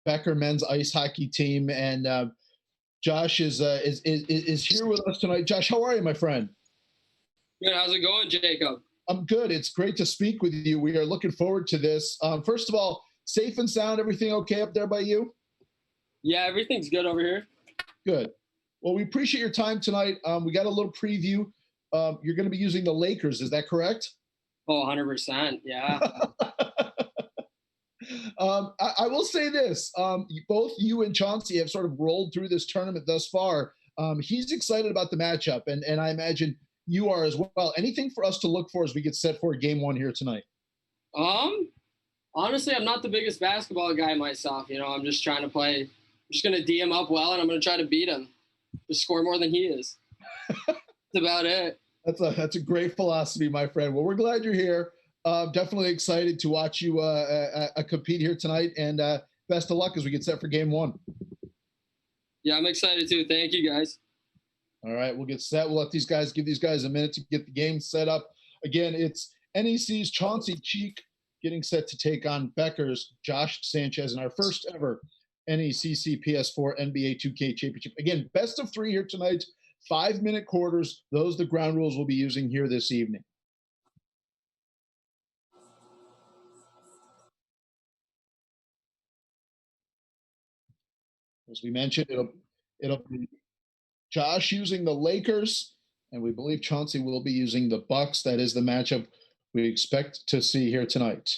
Becker men's ice hockey team, and Josh is here with us tonight. Josh, how are you, my friend? Good. How's it going, Jacob? I'm good. It's great to speak with you. We are looking forward to this. First of all, safe and sound. Everything okay up there by you? Yeah, everything's good over here. Good. Well, we appreciate your time tonight. We got a little preview. You're going to be using the Lakers. Is that correct? Oh, 100%. Yeah. I will say this. Both you and Chauncey have sort of rolled through this tournament thus far. He's excited about the matchup, and I imagine you are as well. Anything for us to look for as we get set for game one here tonight? Honestly, I'm not the biggest basketball guy myself. I'm just trying to play. I'm just going to D him up well, and I'm going to try to beat him. Just score more than he is. That's about it. That's a great philosophy, my friend. Well, we're glad you're here. Definitely excited to watch you compete here tonight, and best of luck as we get set for game one. Yeah, I'm excited too. Thank you, guys. All right, we'll get set. We'll let give these guys a minute to get the game set up. Again, it's NEC's Chauncey Cheek getting set to take on Becker's Josh Sanchez in our first ever NECC PS4 NBA2K championship. Again, best of three here tonight, 5-minute quarters. Those are the ground rules we'll be using here this evening. As we mentioned, it'll be Josh using the Lakers, and we believe Chauncey will be using the Bucks. That is the matchup we expect to see here tonight.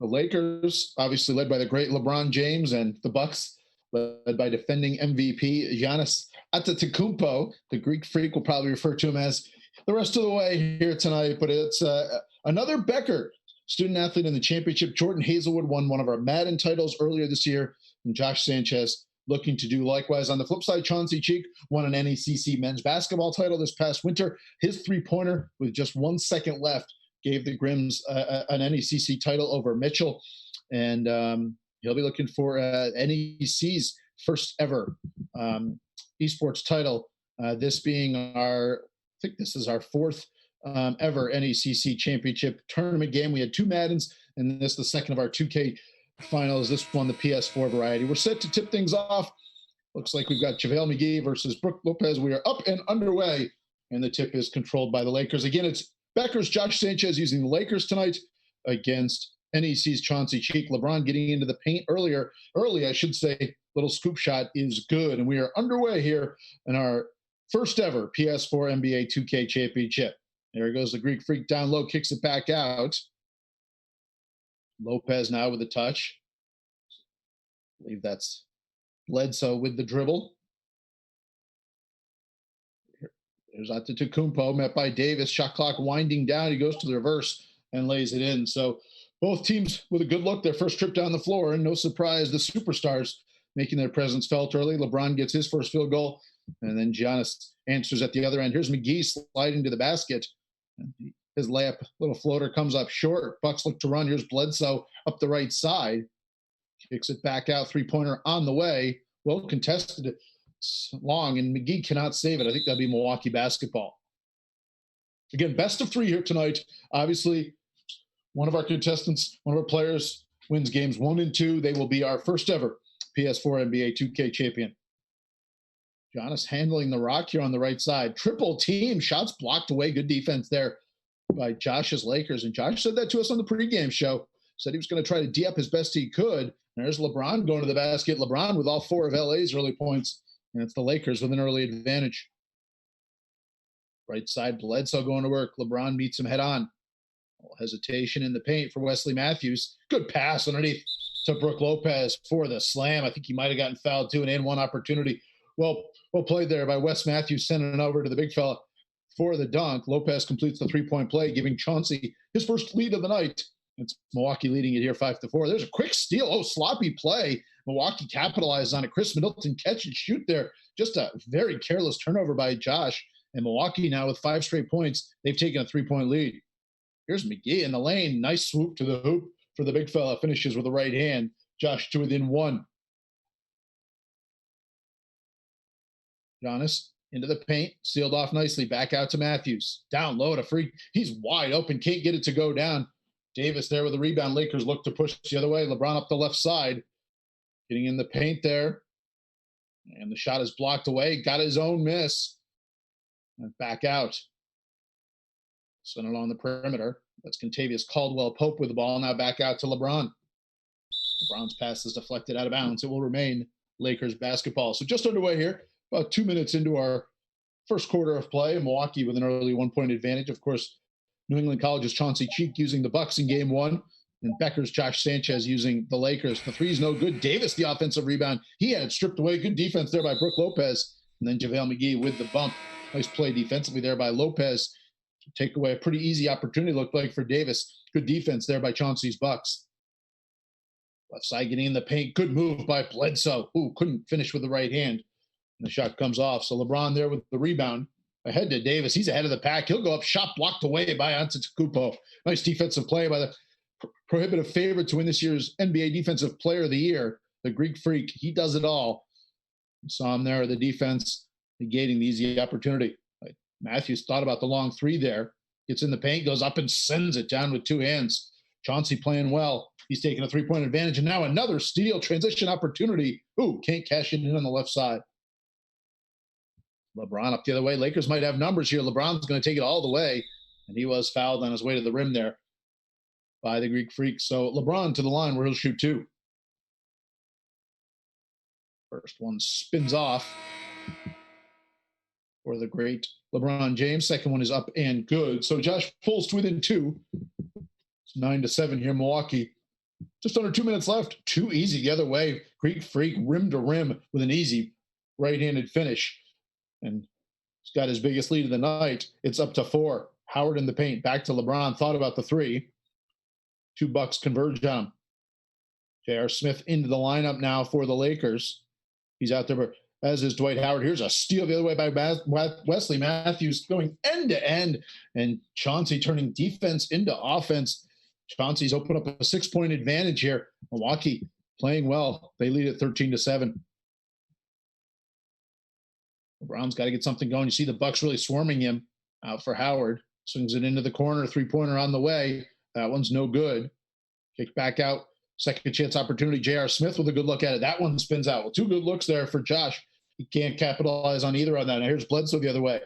The Lakers, obviously led by the great LeBron James, and the Bucks, led by defending MVP Giannis Antetokounmpo. The Greek Freak will probably refer to him as the rest of the way here tonight, but it's another Becker student athlete in the championship. Jordan Hazelwood won one of our Madden titles earlier this year, and Josh Sanchez looking to do likewise. On the flip side, Chauncey Cheek won an NECC men's basketball title this past winter. His three-pointer with just 1 second left gave the Grims an NECC title over Mitchell, and he'll be looking for NEC's first ever esports title. This being I think this is our fourth ever NECC championship tournament game. We had 2 Maddens, and this is the second of our 2K finals. This one, the PS4 variety. We're set to tip things off. Looks like we've got JaVale McGee versus Brook Lopez. We are up and underway, and the tip is controlled by the Lakers. Again, it's Becker's Josh Sanchez using the Lakers tonight against NEC's Chauncey Cheek. LeBron getting into the paint early, I should say. Little scoop shot is good, and we are underway here in our first ever PS4 NBA 2K championship. There goes the Greek Freak down low, kicks it back out. Lopez now with a touch. I believe that's Bledsoe with the dribble. There's Antetokounmpo met by Davis. Shot clock winding down. He goes to the reverse and lays it in. So both teams with a good look. Their first trip down the floor, and no surprise, the superstars making their presence felt early. LeBron gets his first field goal, and then Giannis answers at the other end. Here's McGee sliding to the basket. His layup, little floater, comes up short. Bucks look to run. Here's Bledsoe up the right side. Kicks it back out. Three-pointer on the way. Well contested. Long, and McGee cannot save it. I think that'll be Milwaukee basketball. Again, best of three here tonight. Obviously, one of our contestants, one of our players wins games 1 and 2. They will be our first ever PS4 NBA 2K champion. Giannis handling the rock here on the right side. Triple team. Shots blocked away. Good defense there by Josh's Lakers. And Josh said that to us on the pregame show. Said he was going to try to D up as best he could. And there's LeBron going to the basket. LeBron with all 4 of LA's early points. And it's the Lakers with an early advantage. Right side, Bledsoe going to work. LeBron meets him head on. Hesitation in the paint for Wesley Matthews. Good pass underneath to Brook Lopez for the slam. I think he might have gotten fouled too, and in one opportunity. Well played there by Wes Matthews, sending it over to the big fella for the dunk. Lopez completes the 3-point play, giving Chauncey his first lead of the night. It's Milwaukee leading it here 5-4. There's a quick steal. Oh, sloppy play. Milwaukee capitalized on it. Chris Middleton catch and shoot there. Just a very careless turnover by Josh. And Milwaukee now with 5 straight points. They've taken a 3-point lead. Here's McGee in the lane. Nice swoop to the hoop for the big fella. Finishes with the right hand. Josh to within 1. Giannis into the paint, sealed off nicely. Back out to Matthews. Down low to Freak. He's wide open. Can't get it to go down. Davis there with the rebound. Lakers look to push the other way. LeBron up the left side. Getting in the paint there. And the shot is blocked away. Got his own miss. And back out. Sent it on the perimeter. That's Contavious Caldwell-Pope with the ball. Now back out to LeBron. LeBron's pass is deflected out of bounds. It will remain Lakers basketball. So just underway here. About 2 minutes into our first quarter of play. Milwaukee with an early 1-point advantage. Of course, New England College's Chauncey Cheek using the Bucks in game one. And Becker's Josh Sanchez using the Lakers. The three's no good. Davis, the offensive rebound. He had it stripped away. Good defense there by Brook Lopez. And then JaVale McGee with the bump. Nice play defensively there by Lopez to take away a pretty easy opportunity, looked like, for Davis. Good defense there by Chauncey's Bucks. Left side getting in the paint. Good move by Bledsoe. Ooh, couldn't finish with the right hand. And the shot comes off. So LeBron there with the rebound. Ahead to Davis. He's ahead of the pack. He'll go up. Shot blocked away by Antetokounmpo. Nice defensive play by the prohibitive favorite to win this year's NBA Defensive Player of the Year, the Greek Freak. He does it all. You saw him there, the defense negating the easy opportunity. Matthews thought about the long three there. Gets in the paint, goes up and sends it down with two hands. Chauncey playing well. He's taking a three-point advantage. And now another steal transition opportunity. Ooh, can't cash it in on the left side. LeBron up the other way. Lakers might have numbers here. LeBron's going to take it all the way. And he was fouled on his way to the rim there by the Greek Freak. So LeBron to the line where he'll shoot two. First one spins off for the great LeBron James. Second one is up and good. So Josh pulls to within two. It's 9-7 here, Milwaukee. Just under 2 minutes left. Too easy the other way. Greek Freak rim to rim with an easy right-handed finish. And he's got his biggest lead of the night. It's up to 4. Howard in the paint. Back to LeBron. Thought about the three. 2 Bucks converge on him. J.R. Smith into the lineup now for the Lakers. He's out there, as is Dwight Howard. Here's a steal the other way by Wesley Matthews going end to end. And Chauncey turning defense into offense. Chauncey's opened up a 6-point advantage here. Milwaukee playing well. They lead at 13-7. LeBron's got to get something going. You see the Bucks really swarming him out for Howard. Swings it into the corner. 3-pointer on the way. That one's no good. Kick back out. Second chance opportunity. J.R. Smith with a good look at it. That one spins out. Well, 2 good looks there for Josh. He can't capitalize on either on that. Now here's Bledsoe the other way.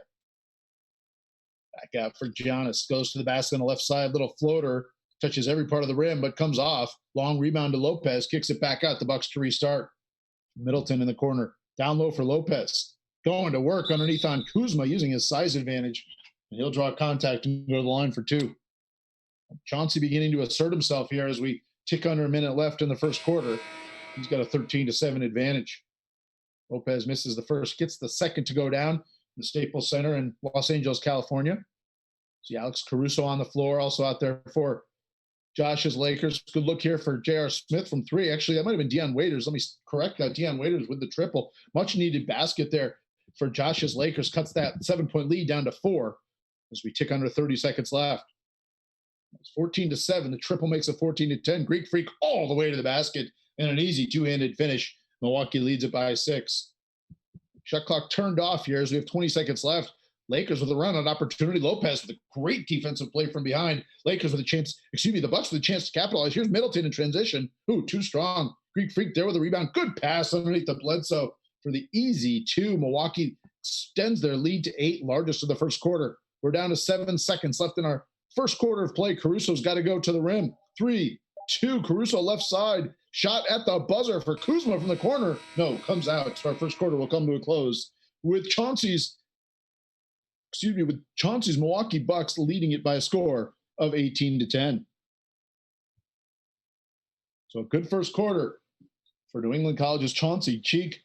Back out for Giannis. Goes to the basket on the left side. Little floater. Touches every part of the rim, but comes off. Long rebound to Lopez. Kicks it back out. The Bucks to restart. Middleton in the corner. Down low for Lopez. Going to work underneath on Kuzma using his size advantage. And he'll draw contact and go to the line for 2. Chauncey beginning to assert himself here as we tick under a minute left in the first quarter. He's got a 13-7 advantage. Lopez misses the first, gets the second to go down in the Staples Center in Los Angeles, California. See Alex Caruso on the floor, also out there for Josh's Lakers. Good look here for J.R. Smith from 3. Actually, that might have been Deion Waiters. Let me correct that. Deion Waiters with the triple. Much needed basket there for Josh's Lakers. Cuts that 7-point lead down to 4 as we tick under 30 seconds left. It's 14-7. The triple makes it 14-10. Greek Freak all the way to the basket and an easy 2-handed finish. Milwaukee leads it by 6. Shot clock turned off here as we have 20 seconds left. Lakers with a run on opportunity. Lopez with a great defensive play from behind. Lakers with a chance, the Bucks with a chance to capitalize. Here's Middleton in transition. Ooh, too strong. Greek Freak there with a rebound. Good pass underneath the Bledsoe for the easy 2. Milwaukee extends their lead to 8, largest of the first quarter. We're down to 7 seconds left in our first quarter of play. Caruso's got to go to the rim. 3, 2, Caruso left side. Shot at the buzzer for Kuzma from the corner. No, comes out. So our first quarter will come to a close with Chauncey's Milwaukee Bucks leading it by a score of 18-10. So a good first quarter for New England College's Chauncey Cheek,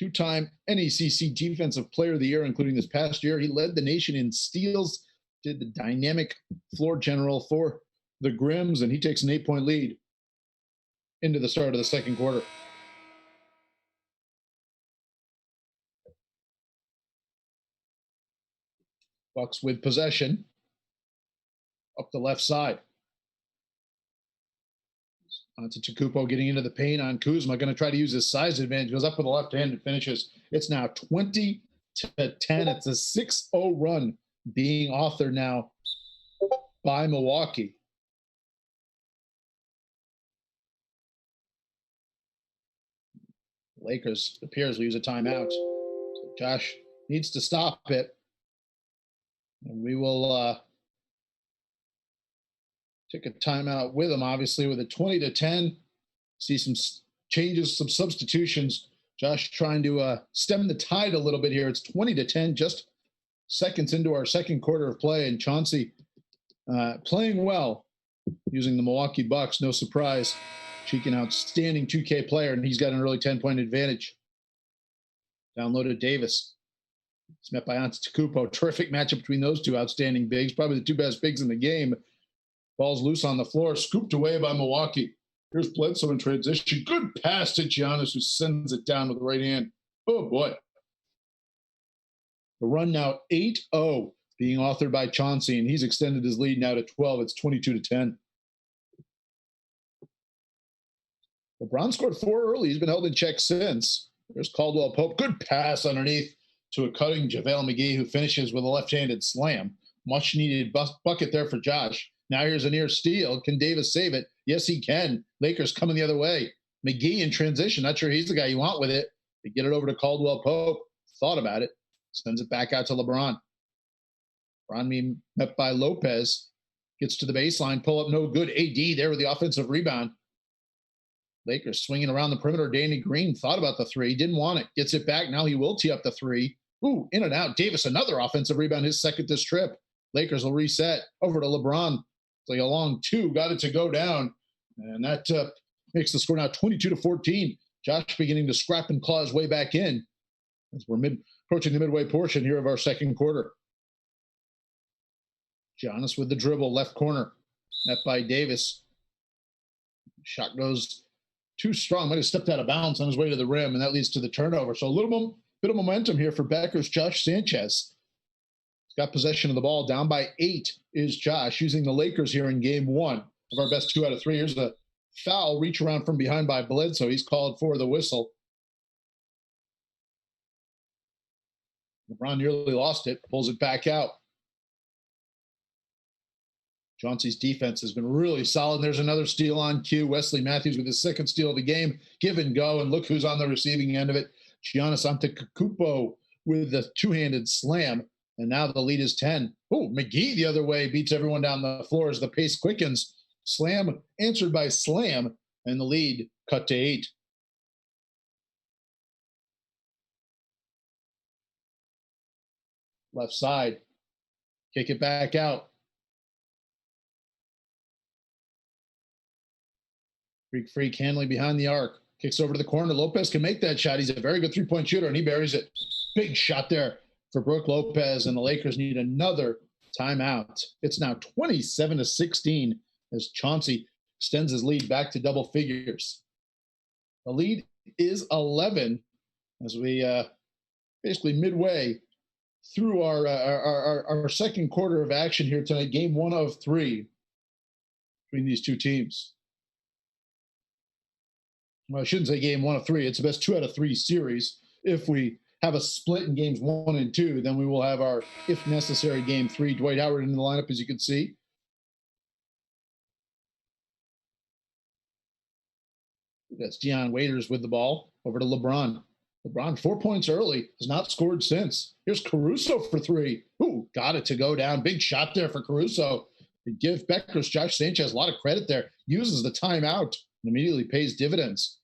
2-time NECC Defensive Player of the Year, including this past year. He led the nation in steals, did the dynamic floor general for the Grims, and he takes an 8-point lead into the start of the second quarter. Bucks with possession up the left side. Antetokounmpo getting into the paint on Kuzma, going to try to use his size advantage. Goes up with the left hand and finishes. It's now 20-14 to 10. It's a 6-0 run being authored now by Milwaukee. Lakers appears will use a timeout. So Josh needs to stop it. And we will take a timeout with him, obviously, with a 20-10. See some changes, some substitutions. Josh trying to stem the tide a little bit here. It's 20-10, just seconds into our second quarter of play. And Chauncey playing well using the Milwaukee Bucks. No surprise. Cheek an outstanding 2K player, and he's got an early 10-point advantage. Downloaded Davis. It's met by Antetokounmpo. Terrific matchup between those two outstanding bigs. Probably the two best bigs in the game. Ball's loose on the floor. Scooped away by Milwaukee. Here's Bledsoe in transition. Good pass to Giannis, who sends it down with the right hand. Oh, boy. The run now 8-0, being authored by Chauncey, and he's extended his lead now to 12. It's 22-10. LeBron scored 4 early. He's been held in check since. There's Caldwell Pope. Good pass underneath to a cutting JaVale McGee, who finishes with a left-handed slam. Much needed bucket there for Josh. Now here's a near steal. Can Davis save it? Yes, he can. Lakers coming the other way. McGee in transition. Not sure he's the guy you want with it. They get it over to Caldwell Pope. Thought about it. Sends it back out to LeBron. LeBron being met by Lopez. Gets to the baseline. Pull up no good. AD there with the offensive rebound. Lakers swinging around the perimeter. Danny Green thought about the three. Didn't want it. Gets it back. Now he will tee up the three. Ooh, in and out. Davis, another offensive rebound. His second this trip. Lakers will reset. Over to LeBron. It's like a long two. Got it to go down. And that makes the score now 22-14. Josh beginning to scrap and claw his way back in as we're approaching the midway portion here of our second quarter. Giannis with the dribble, left corner. Met by Davis. Shot goes too strong. Might have stepped out of bounds on his way to the rim, and that leads to the turnover. So a little bit of momentum here for Becker's Josh Sanchez. He's got possession of the ball. Down by 8 is Josh, using the Lakers here in game 1 of our best 2 out of 3. Here's a foul, reach around from behind by Bledsoe. He's called for the whistle. LeBron nearly lost it, pulls it back out. Chauncey's defense has been really solid. There's another steal on cue. Wesley Matthews with his second steal of the game. Give and go, and look who's on the receiving end of it. Giannis Antetokounmpo with the two-handed slam, and now the lead is 10. Oh, McGee the other way beats everyone down the floor as the pace quickens. Slam answered by slam, and the lead cut to 8. Left side. Kick it back out. Freak Hanley behind the arc. Kicks over to the corner. Lopez can make that shot. He's a very good three-point shooter, and he buries it. Big shot there for Brook Lopez, and the Lakers need another timeout. It's now 27-16 as Chauncey extends his lead back to double figures. The lead is 11 as we basically midway through our second quarter of action here tonight, game 1 of 3 between these two teams. Well, I shouldn't say game 1 of 3. It's the best 2 out of 3 series. If we have a split in games 1 and 2, then we will have our, if necessary, game 3. Dwight Howard in the lineup, as you can see. That's Deion Waiters with the ball. Over to LeBron. LeBron, 4 points early, has not scored since. Here's Caruso for 3. Ooh, got it to go down. Big shot there for Caruso. To give Becker's Josh Sanchez a lot of credit there. Uses the timeout and immediately pays dividends.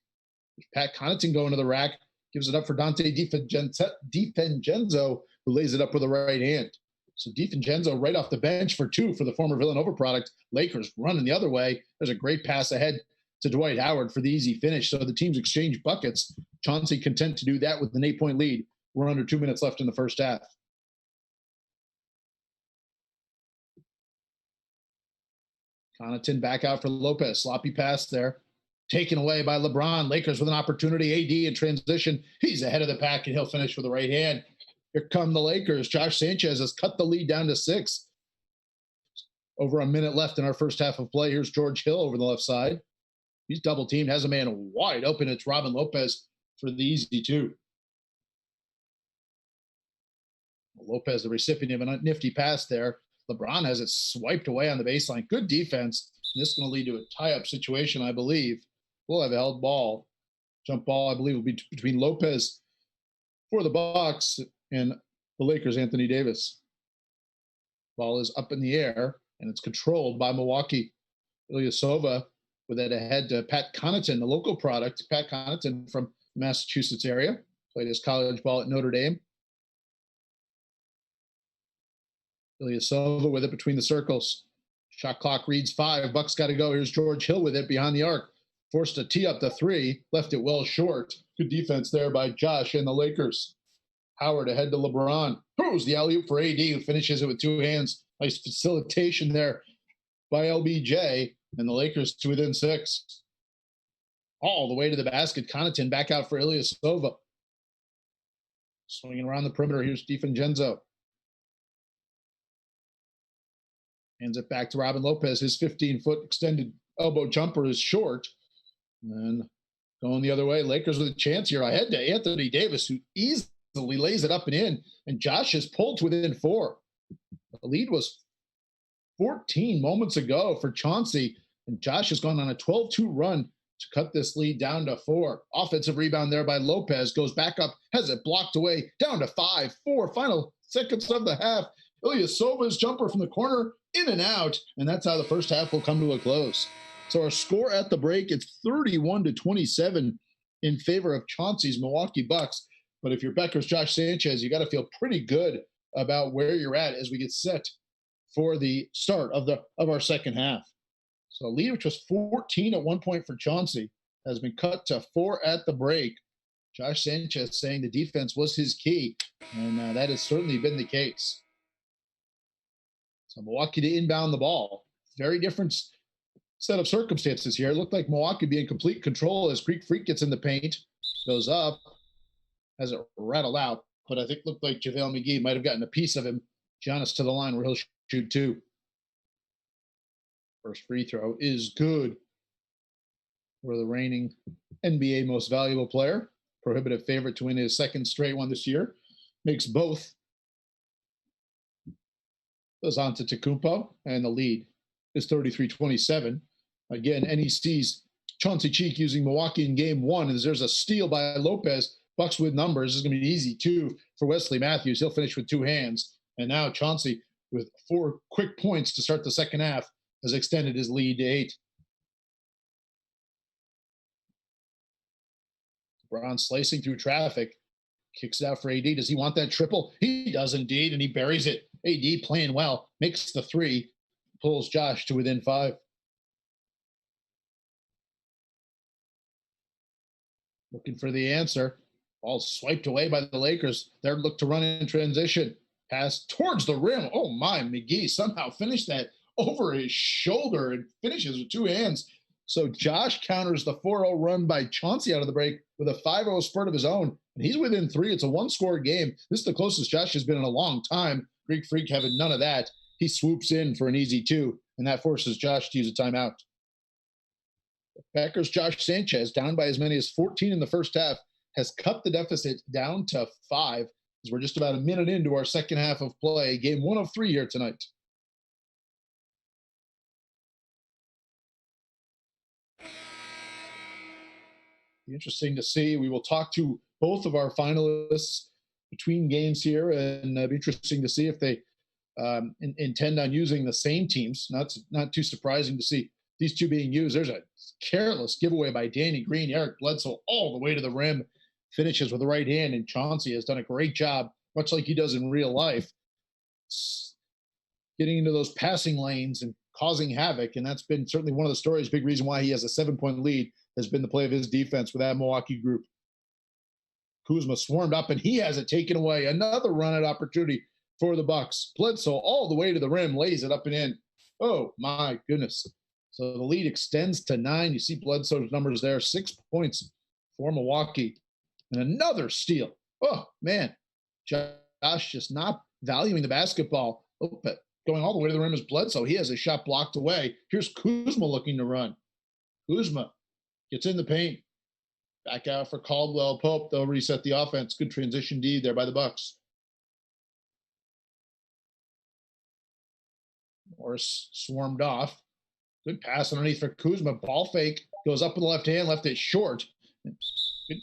Pat Connaughton going to the rack, gives it up for Dante DiFincenzo, who lays it up with the right hand. So DiFincenzo right off the bench for 2 for the former Villanova product. Lakers running the other way. There's a great pass ahead to Dwight Howard for the easy finish. So the teams exchange buckets. Chauncey content to do that with an 8-point lead. We're under 2 minutes left in the first half. Connaughton back out for Lopez. Sloppy pass there. Taken away by LeBron. Lakers with an opportunity. AD in transition. He's ahead of the pack, and he'll finish with the right hand. Here come the Lakers. Josh Sanchez has cut the lead down to 6. Over a minute left in our first half of play. Here's George Hill over the left side. He's double teamed, has a man wide open. It's Robin Lopez for the easy 2. Lopez, the recipient of a nifty pass there. LeBron has it swiped away on the baseline. Good defense. And this is going to lead to a tie-up situation, I believe. We'll have a held ball. Jump ball, I believe, will be between Lopez for the Bucks and the Lakers, Anthony Davis. Ball is up in the air, and it's controlled by Milwaukee. Ilyasova with it ahead to Pat Connaughton, the local product. Pat Connaughton from the Massachusetts area. Played his college ball at Notre Dame. Ilyasova with it between the circles. Shot clock reads 5. Bucks got to go. Here's George Hill with it behind the arc. Forced to tee up the 3. Left it well short. Good defense there by Josh and the Lakers. Howard ahead to LeBron. Throws the alley-oop for AD, who finishes it with 2 hands. Nice facilitation there by LBJ. And the Lakers to within 6. All the way to the basket. Connaughton back out for Ilyasova. Swinging around the perimeter. Here's DiFincenzo. Hands it back to Robin Lopez. His 15-foot extended elbow jumper is short. And going the other way, Lakers with a chance here. Ahead to Anthony Davis, who easily lays it up and in. And Josh is pulled to within 4. The lead was 14 moments ago for Chauncey. And Josh has gone on a 12-2 run to cut this lead down to 4. Offensive rebound there by Lopez. Goes back up, has it blocked away, down to 5. 4 final seconds of the half. Ilyasova's jumper from the corner, in and out. And that's how the first half will come to a close. So our score at the break, it's 31-27 in favor of Chauncey's Milwaukee Bucks. But if you're Becker's Josh Sanchez, you got to feel pretty good about where you're at as we get set for the start of our second half. So a lead, which was 14 at one point for Chauncey, has been cut to 4 at the break. Josh Sanchez saying the defense was his key, and that has certainly been the case. So Milwaukee to inbound the ball. Very different set of circumstances here. It looked like Milwaukee being complete control as Greek Freak gets in the paint, goes up, has it rattled out, but I think looked like JaVale McGee might have gotten a piece of him. Giannis to the line where he'll shoot 2. First free throw is good for the reigning NBA most valuable player. Prohibitive favorite to win his second straight one this year. Makes both. Goes on to Tecumpo, and the lead is 33-27. Again, NEC's Chauncey Cheek using Milwaukee in game 1, as there's a steal by Lopez. Bucks with numbers. This is going to be easy, too, for Wesley Matthews. He'll finish with 2 hands. And now Chauncey, with 4 quick points to start the second half, has extended his lead to 8. Brown slicing through traffic. Kicks it out for AD. Does he want that triple? He does indeed, and he buries it. AD playing well. Makes the 3. Pulls Josh to within 5. Looking for the answer. Ball swiped away by the Lakers. They're look to run in transition. Pass towards the rim. Oh, my. McGee somehow finished that over his shoulder and finishes with 2 hands. So Josh counters the 4-0 run by Chauncey out of the break with a 5-0 spurt of his own. And he's within 3. It's a 1-score game. This is the closest Josh has been in a long time. Greek Freak having none of that. He swoops in for an easy 2, and that forces Josh to use a timeout. Becker's Josh Sanchez, down by as many as 14 in the first half, has cut the deficit down to 5, as we're just about a minute into our second half of play. Game 1 of 3 here tonight. Interesting to see. We will talk to both of our finalists between games here, and it'll be interesting to see if they intend on using the same teams. Not too surprising to see these 2 being used. There's a careless giveaway by Danny Green. Eric Bledsoe all the way to the rim, finishes with the right hand, and Chauncey has done a great job, much like he does in real life, getting into those passing lanes and causing havoc. And that's been certainly one of the stories. Big reason why he has a 7-point lead has been the play of his defense with that Milwaukee group. Kuzma swarmed up, and he has it taken away. Another run-out opportunity for the Bucks. Bledsoe all the way to the rim, lays it up and in. Oh, my goodness. So the lead extends to 9. You see Bledsoe's numbers there, 6 points for Milwaukee. And another steal. Oh, man. Josh just not valuing the basketball. Oh, but going all the way to the rim is Bledsoe. He has a shot blocked away. Here's Kuzma looking to run. Kuzma gets in the paint. Back out for Caldwell Pope. They'll reset the offense. Good transition D there by the Bucks. Morris swarmed off. Good pass underneath for Kuzma. Ball fake. Goes up with the left hand. Left it short. Good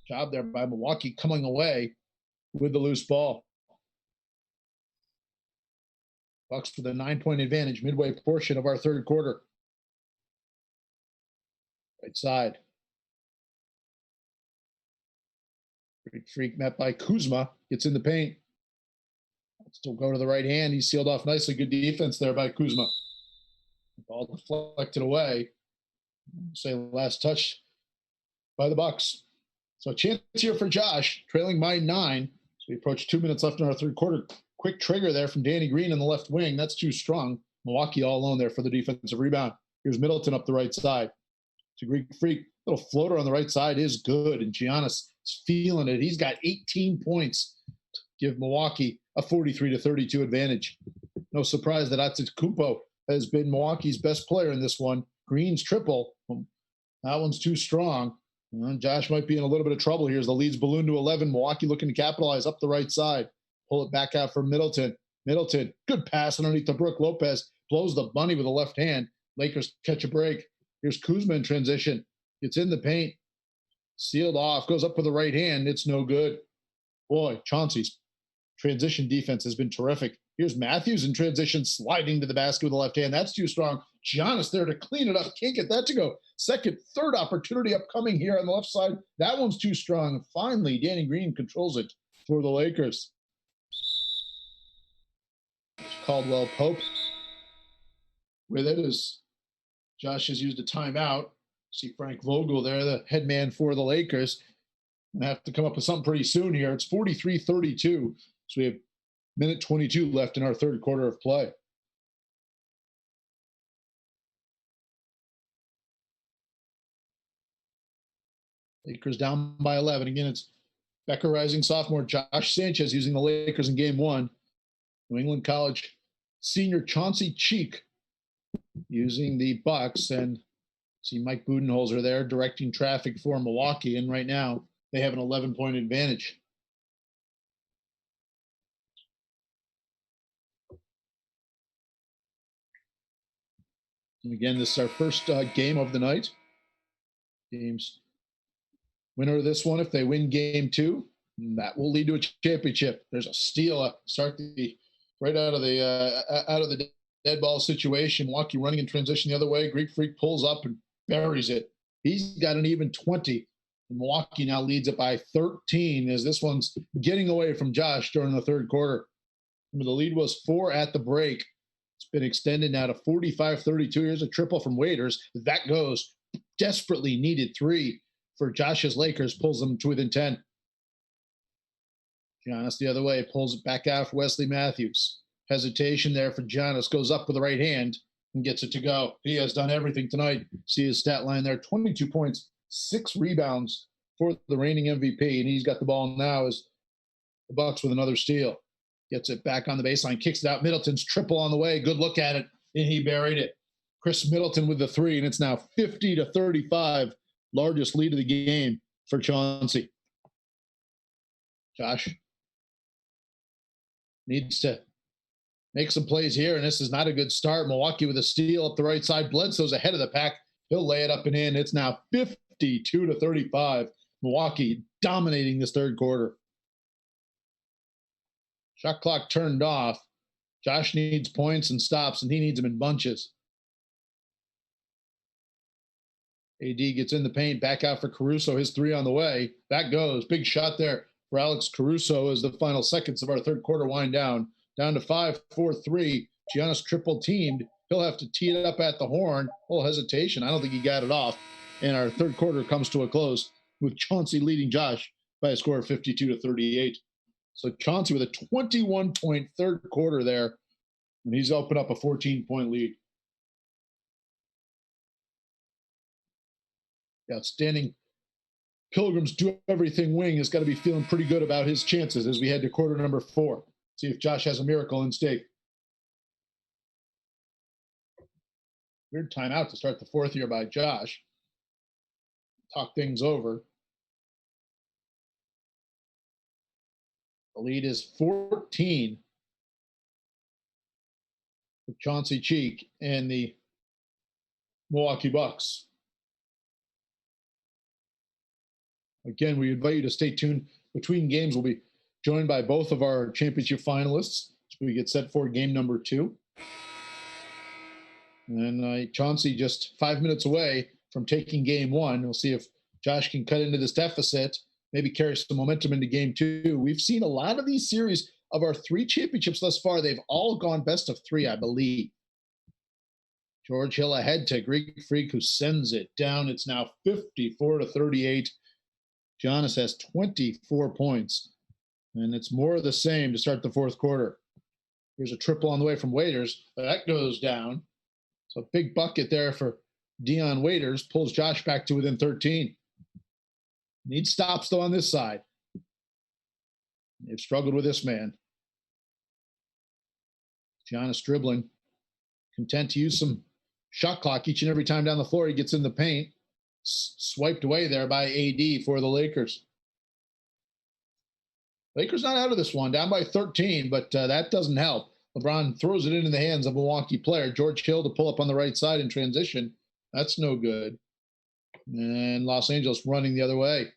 job there by Milwaukee coming away with the loose ball. Bucks with a 9-point advantage midway portion of our third quarter. Right side. Great freak met by Kuzma. Gets in the paint. Still go to the right hand. He's sealed off nicely. Good defense there by Kuzma. Ball deflected away. Say last touch by the Bucks. So a chance here for Josh, trailing by 9. So we approach 2 minutes left in our third quarter. Quick trigger there from Danny Green in the left wing. That's too strong. Milwaukee all alone there for the defensive rebound. Here's Middleton up the right side. It's a Greek freak. Little floater on the right side is good. And Giannis is feeling it. He's got 18 points to give Milwaukee a 43-32 advantage. No surprise that Antetokounmpo has been Milwaukee's best player in this one. Green's triple. That one's too strong. Josh might be in a little bit of trouble here as the lead's ballooned to 11. Milwaukee looking to capitalize up the right side. Pull it back out for Middleton. Middleton, good pass underneath to Brook Lopez. Blows the bunny with the left hand. Lakers catch a break. Here's Kuzma in transition. Gets in the paint. Sealed off. Goes up with the right hand. It's no good. Boy, Chauncey's transition defense has been terrific. Here's Matthews in transition, sliding to the basket with the left hand. That's too strong. Giannis there to clean it up. Can't get that to go. Second, third opportunity upcoming here on the left side. That one's too strong. Finally, Danny Green controls it for the Lakers. Caldwell Pope with it as Josh has used a timeout. See Frank Vogel there, the head man for the Lakers. And have to come up with something pretty soon here. It's 43-32. So we have minute 22 left in our third quarter of play. Lakers down by 11. Again, it's Becker rising sophomore, Josh Sanchez using the Lakers in game 1. New England College senior Chauncey Cheek using the Bucks. And see Mike Budenholzer there directing traffic for Milwaukee. And right now they have an 11-point advantage. And again, this is our first game of the night. Games winner of this one, if they win game 2, that will lead to a championship. There's a steal, start the right out of the dead ball situation. Milwaukee running in transition the other way. Greek freak pulls up and buries it. He's got an even 20. And Milwaukee now leads it by 13 as this one's getting away from Josh during the third quarter. Remember, the lead was 4 at the break. It's been extended now to 45-32. Here's a triple from Waiters. That goes. Desperately needed 3 for Josh's Lakers. Pulls them to within 10. Giannis the other way. Pulls it back out for Wesley Matthews. Hesitation there for Giannis. Goes up with the right hand and gets it to go. He has done everything tonight. See his stat line there. 22 points, 6 rebounds for the reigning MVP. And he's got the ball now as the Bucks with another steal. Gets it back on the baseline, kicks it out. Middleton's triple on the way. Good look at it, and he buried it. Chris Middleton with the 3, and it's now 50-35. Largest lead of the game for Chauncey. Josh needs to make some plays here, and this is not a good start. Milwaukee with a steal up the right side. Bledsoe's ahead of the pack. He'll lay it up and in. It's now 52-35. Milwaukee dominating this third quarter. Shot clock turned off. Josh needs points and stops, and he needs them in bunches. AD gets in the paint, back out for Caruso. His 3 on the way. That goes. Big shot there for Alex Caruso as the final seconds of our third quarter wind down. Down to 5-4-3. Giannis triple teamed. He'll have to tee it up at the horn. A little hesitation. I don't think he got it off. And our third quarter comes to a close with Chauncey leading Josh by a score of 52-38. So Chauncey with a 21-point third quarter there, and he's opened up a 14-point lead. The outstanding Pilgrims do everything wing has got to be feeling pretty good about his chances as we head to quarter number 4. See if Josh has a miracle in stake. Weird timeout to start the fourth here by Josh. Talk things over. The lead is 14. for Chauncey Cheek and the Milwaukee Bucks. Again, we invite you to stay tuned. Between games, we'll be joined by both of our championship finalists as we get set for game number 2. And Chauncey just 5 minutes away from taking game 1. We'll see if Josh can cut into this deficit, maybe carry some momentum into game 2. We've seen a lot of these series of our 3 championships thus far. They've all gone best of 3, I believe. George Hill ahead to Greek Freak, who sends it down. It's now 54-38. Giannis has 24 points, and it's more of the same to start the fourth quarter. Here's a triple on the way from Waiters. That goes down. So a big bucket there for Dion Waiters, pulls Josh back to within 13. Needs stops, though, on this side. They've struggled with this man. Giannis dribbling. Content to use some shot clock each and every time down the floor he gets in the paint. Swiped away there by AD for the Lakers. Lakers not out of this one, down by 13, but that doesn't help. LeBron throws it into the hands of a Milwaukee player. George Hill to pull up on the right side in transition. That's no good. And Los Angeles running the other way.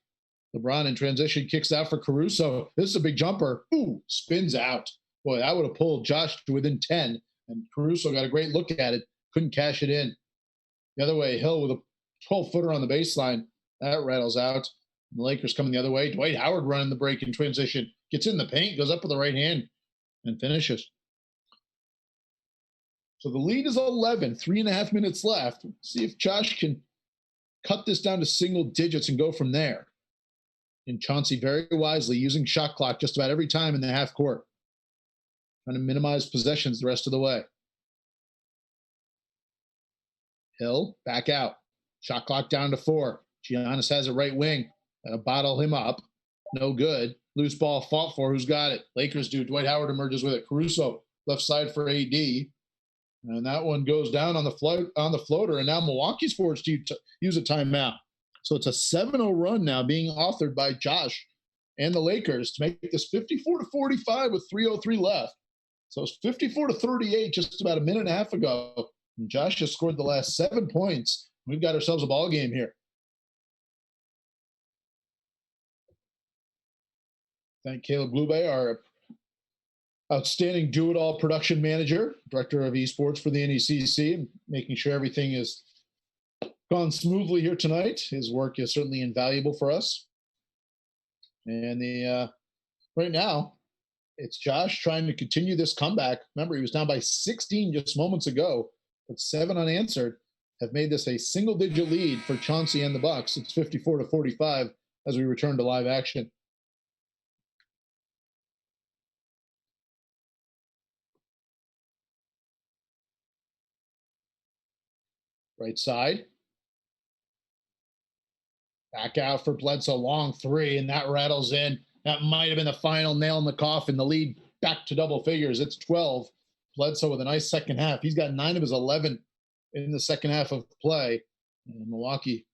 LeBron in transition kicks out for Caruso. This is a big jumper. Ooh, spins out. Boy, that would have pulled Josh to within 10. And Caruso got a great look at it. Couldn't cash it in. The other way, Hill with a 12-footer on the baseline. That rattles out. The Lakers coming the other way. Dwight Howard running the break in transition. Gets in the paint, goes up with the right hand, and finishes. So the lead is 11, 3.5 minutes left. See if Josh can cut this down to single digits and go from there. And Chauncey very wisely using shot clock just about every time in the half court. Trying to minimize possessions the rest of the way. Hill back out. Shot clock down to 4. Giannis has a right wing. Gotta bottle him up. No good. Loose ball fought for. Who's got it? Lakers do. Dwight Howard emerges with it. Caruso left side for AD. And that one goes down on the floater. And now Milwaukee's forced to use a timeout. So it's a 7-0 run now being authored by Josh and the Lakers to make this 54-45 with 3:03 left. So it's 54-38 just about a minute and a half ago. And Josh just scored the last 7 points. We've got ourselves a ball game here. Thank Caleb Blubay, our outstanding do-it-all production manager, director of esports for the NECC, and making sure everything is gone smoothly here tonight. His work is certainly invaluable for us. And right now, it's Josh trying to continue this comeback. Remember, he was down by 16 just moments ago, but 7 unanswered have made this a single-digit lead for Chauncey and the Bucks. It's 54-45 as we return to live action. Right side. Back out for Bledsoe, long 3, and that rattles in. That might have been the final nail in the coffin. The lead back to double figures. It's 12. Bledsoe with a nice second half. He's got 9 of his 11 in the second half of play. And Milwaukee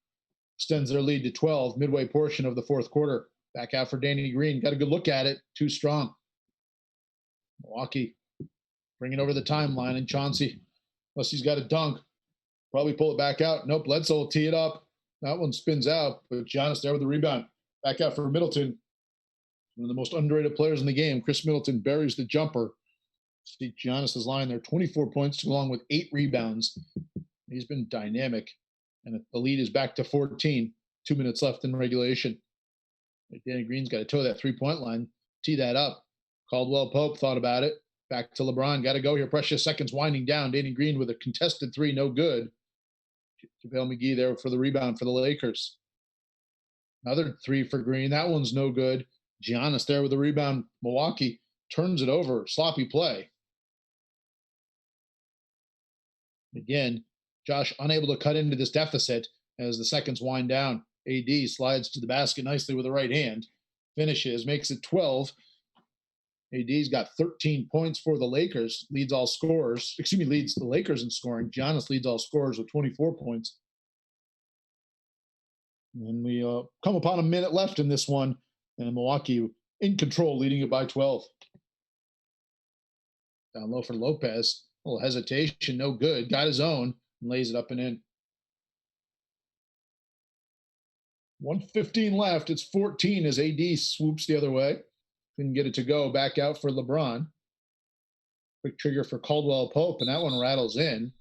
extends their lead to 12, midway portion of the fourth quarter. Back out for Danny Green. Got a good look at it. Too strong. Milwaukee bringing over the timeline, and Chauncey, unless he's got a dunk, probably pull it back out. Nope, Bledsoe will tee it up. That one spins out, but Giannis there with the rebound. Back out for Middleton. One of the most underrated players in the game. Chris Middleton buries the jumper. See Giannis' line there, 24 points along with 8 rebounds. He's been dynamic. And the lead is back to 14. 2 minutes left in regulation. Danny Green's got to toe that three-point line, tee that up. Caldwell Pope thought about it. Back to LeBron. Got to go here. Precious seconds winding down. Danny Green with a contested 3, no good. JaVale McGee there for the rebound for the Lakers. Another 3 for Green. That one's no good. Giannis there with the rebound. Milwaukee turns it over. Sloppy play. Again, Josh unable to cut into this deficit as the seconds wind down. AD slides to the basket nicely with the right hand. Finishes, makes it 12. AD's got 13 points for the Lakers, leads the Lakers in scoring. Giannis leads all scorers with 24 points. And we come upon a minute left in this one, and Milwaukee in control, leading it by 12. Down low for Lopez. little hesitation, no good. Got his own and lays it up and in. 1:15 left. It's 14 as AD swoops the other way. Couldn't get it to go. Back out for LeBron. Quick trigger for Caldwell Pope, and that one rattles in.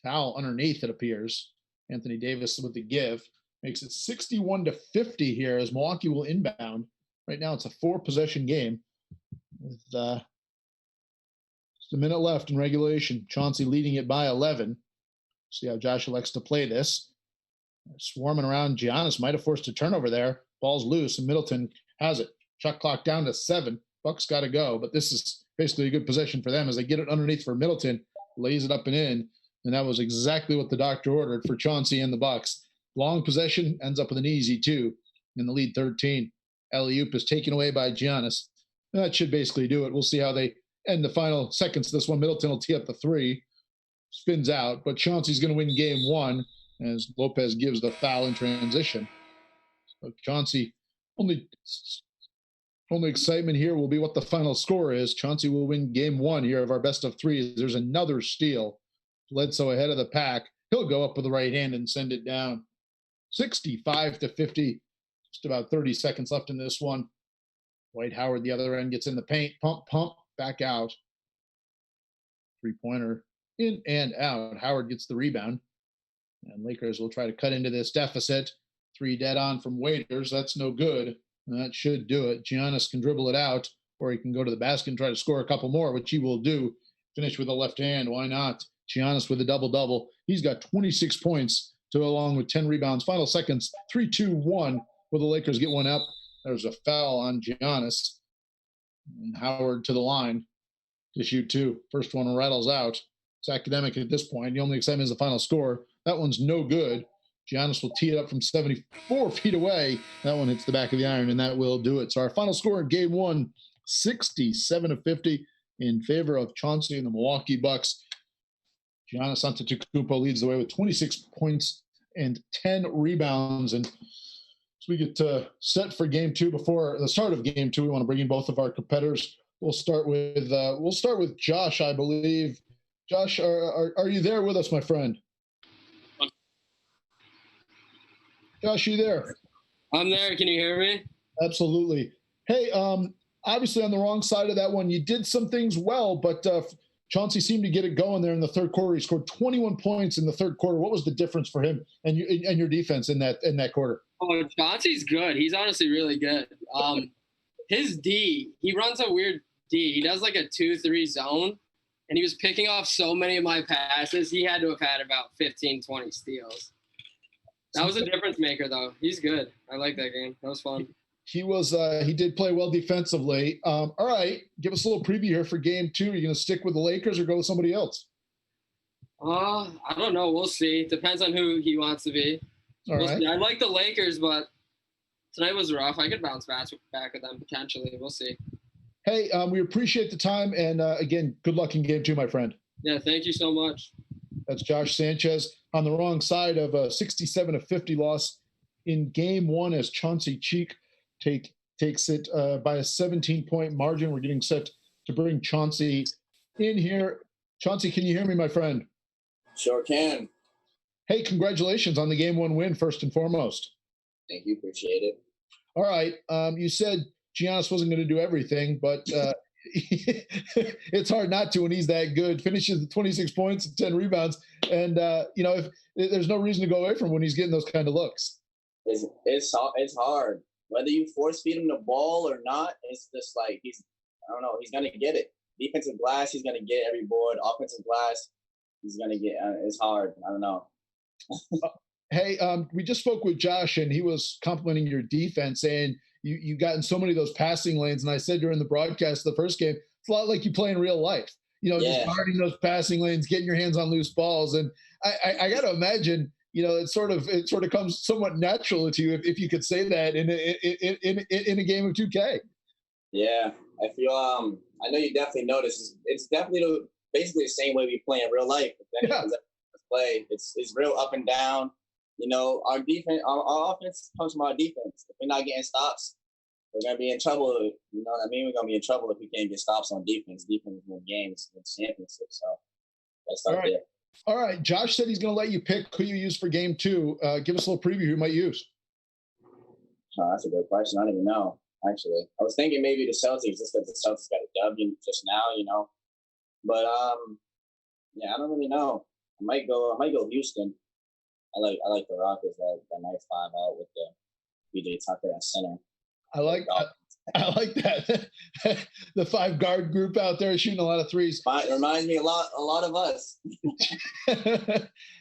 Foul underneath, it appears. Anthony Davis with the give. Makes it 61-50 here as Milwaukee will inbound. Right now it's a 4-possession game with just a minute left in regulation. Chauncey leading it by 11. See how Josh elects to play this. Swarming around. Giannis might have forced a turnover there. Ball's loose, and Middleton has it. Shot clock down to 7. Bucks got to go, but this is basically a good possession for them as they get it underneath for Middleton, lays it up and in, and that was exactly what the doctor ordered for Chauncey and the Bucks. Long possession, ends up with an easy 2 in the lead 13. Alley-oop is taken away by Giannis. That should basically do it. We'll see how they end the final seconds of this one. Middleton will tee up the 3, spins out, but Chauncey's going to win game 1 as Lopez gives the foul in transition. So Chauncey, only excitement here will be what the final score is. Chauncey will win game 1 here of our best of 3. There's another steal. Bledsoe ahead of the pack. He'll go up with the right hand and send it down. 65-50. Just about 30 seconds left in this one. Dwight Howard, the other end, gets in the paint. Pump, back out. 3-pointer in and out. Howard gets the rebound. And Lakers will try to cut into this deficit. 3 dead on from Waiters. That's no good. And that should do it. Giannis can dribble it out, or he can go to the basket and try to score a couple more, which he will do. Finish with a left hand. Why not? Giannis with a double-double. He's got 26 points to go along with 10 rebounds. Final seconds, 3-2-1. Will the Lakers get one up? There's a foul on Giannis. And Howard to the line to shoot 2. First one rattles out. It's academic at this point. The only excitement is the final score. That one's no good. Giannis will tee it up from 74 feet away. That one hits the back of the iron, and that will do it. So our final score in game 1, 67-50 in favor of Chauncey and the Milwaukee Bucks. Giannis Antetokounmpo leads the way with 26 points and 10 rebounds. And as we get set for game 2, before the start of game 2, we want to bring in both of our competitors. We'll start with Josh, I believe. Josh, are you there with us, my friend? Josh, you there? I'm there. Can you hear me? Absolutely. Hey, obviously on the wrong side of that one, you did some things well, but Chauncey seemed to get it going there in the third quarter. He scored 21 points in the third quarter. What was the difference for him and your defense in that quarter? Oh, Chauncey's good. He's honestly really good. His D, he runs a weird D. He does like a 2-3 zone, and he was picking off so many of my passes. He had to have had about 15, 20 steals. That was a difference maker, though. He's good. I like that game. That was fun. He did play well defensively. All right, give us a little preview here for game 2. Are you going to stick with the Lakers or go with somebody else? I don't know. We'll see. Depends on who he wants to be. All right. I like the Lakers, but tonight was rough. I could bounce back with them potentially. We'll see. Hey, we appreciate the time, and again, good luck in game 2, my friend. Yeah, thank you so much. That's Josh Sanchez on the wrong side of a 67-50 loss in game 1 as Chauncey Cheek takes it by a 17-point margin. We're getting set to bring Chauncey in here. Chauncey, can you hear me, my friend? Sure can. Hey, congratulations on the game 1 win, first and foremost. Thank you. Appreciate it. All right. You said Giannis wasn't going to do everything, but it's hard not to when he's that good. Finishes with 26 points and 10 rebounds. And, if there's no reason to go away from when he's getting those kind of looks. It's hard. Whether you force feed him the ball or not, it's just like he's going to get it. Defensive glass, he's going to get every board. Offensive glass, he's going to get it's hard. I don't know. Hey, we just spoke with Josh, and he was complimenting your defense, saying you got in so many of those passing lanes. And I said during the broadcast of the first game, it's a lot like you play in real life. Just guarding those passing lanes, getting your hands on loose balls. And I got to imagine, it sort of comes somewhat natural to you, if you could say that in a game of 2K. Yeah, I feel. I know you definitely notice. It's definitely basically the same way we play in real life. Yeah. Play. It's real up and down. Our defense, our offense comes from our defense. If we're not getting stops, we're gonna be in trouble. You know what I mean? We're gonna be in trouble if we can't get stops on defense. Defense win games, win championships. So let's start there. All right. Josh said he's going to let you pick who you use for game 2. Give us a little preview who you might use. Oh, that's a good question. I don't even know. Actually, I was thinking maybe the Celtics, just because the Celtics got a W just now, you know. But yeah, I don't really know. I might go Houston. I like the Rockets. That nice 5 out with the PJ Tucker at center. I like that. The 5 guard group out there shooting a lot of threes. It reminds me a lot of us.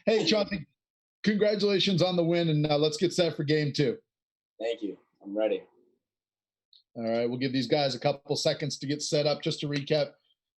Hey, Chauncey, congratulations on the win, and let's get set for game 2. Thank you. I'm ready. All right, we'll give these guys a couple seconds to get set up. Just to recap,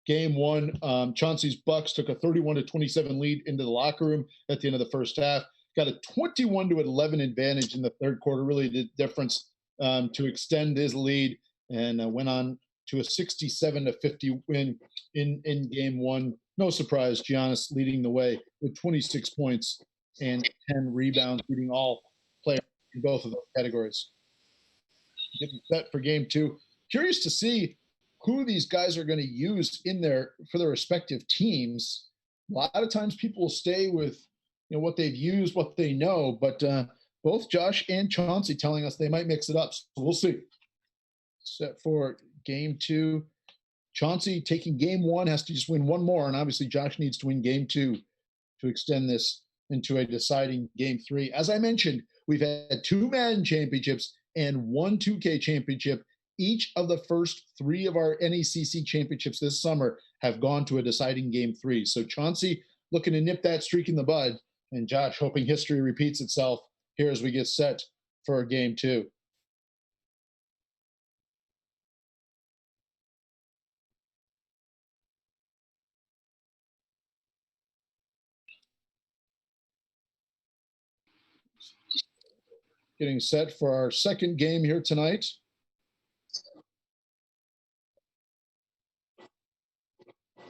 game 1, Chauncey's Bucks took a 31-27 lead into the locker room at the end of the first half. Got a 21-11 advantage in the third quarter. Really the difference to extend his lead, and went on to a 67-50 win in game 1. No surprise, Giannis leading the way with 26 points and 10 rebounds, beating all players in both of those categories. Getting set for game 2. Curious to see who these guys are going to use for their respective teams. A lot of times people will stay with what they've used, what they know, but both Josh and Chauncey telling us they might mix it up. So we'll see. Set for game 2. Chauncey taking game 1 has to just win one more, and obviously Josh needs to win game 2 to extend this into a deciding game 3. As I mentioned, we've had 2 Madden championships and 1 2K championship. Each of the first 3 of our NECC championships this summer have gone to a deciding game 3. So Chauncey looking to nip that streak in the bud, and Josh hoping history repeats itself here as we get set for game 2. Getting set for our second game here tonight.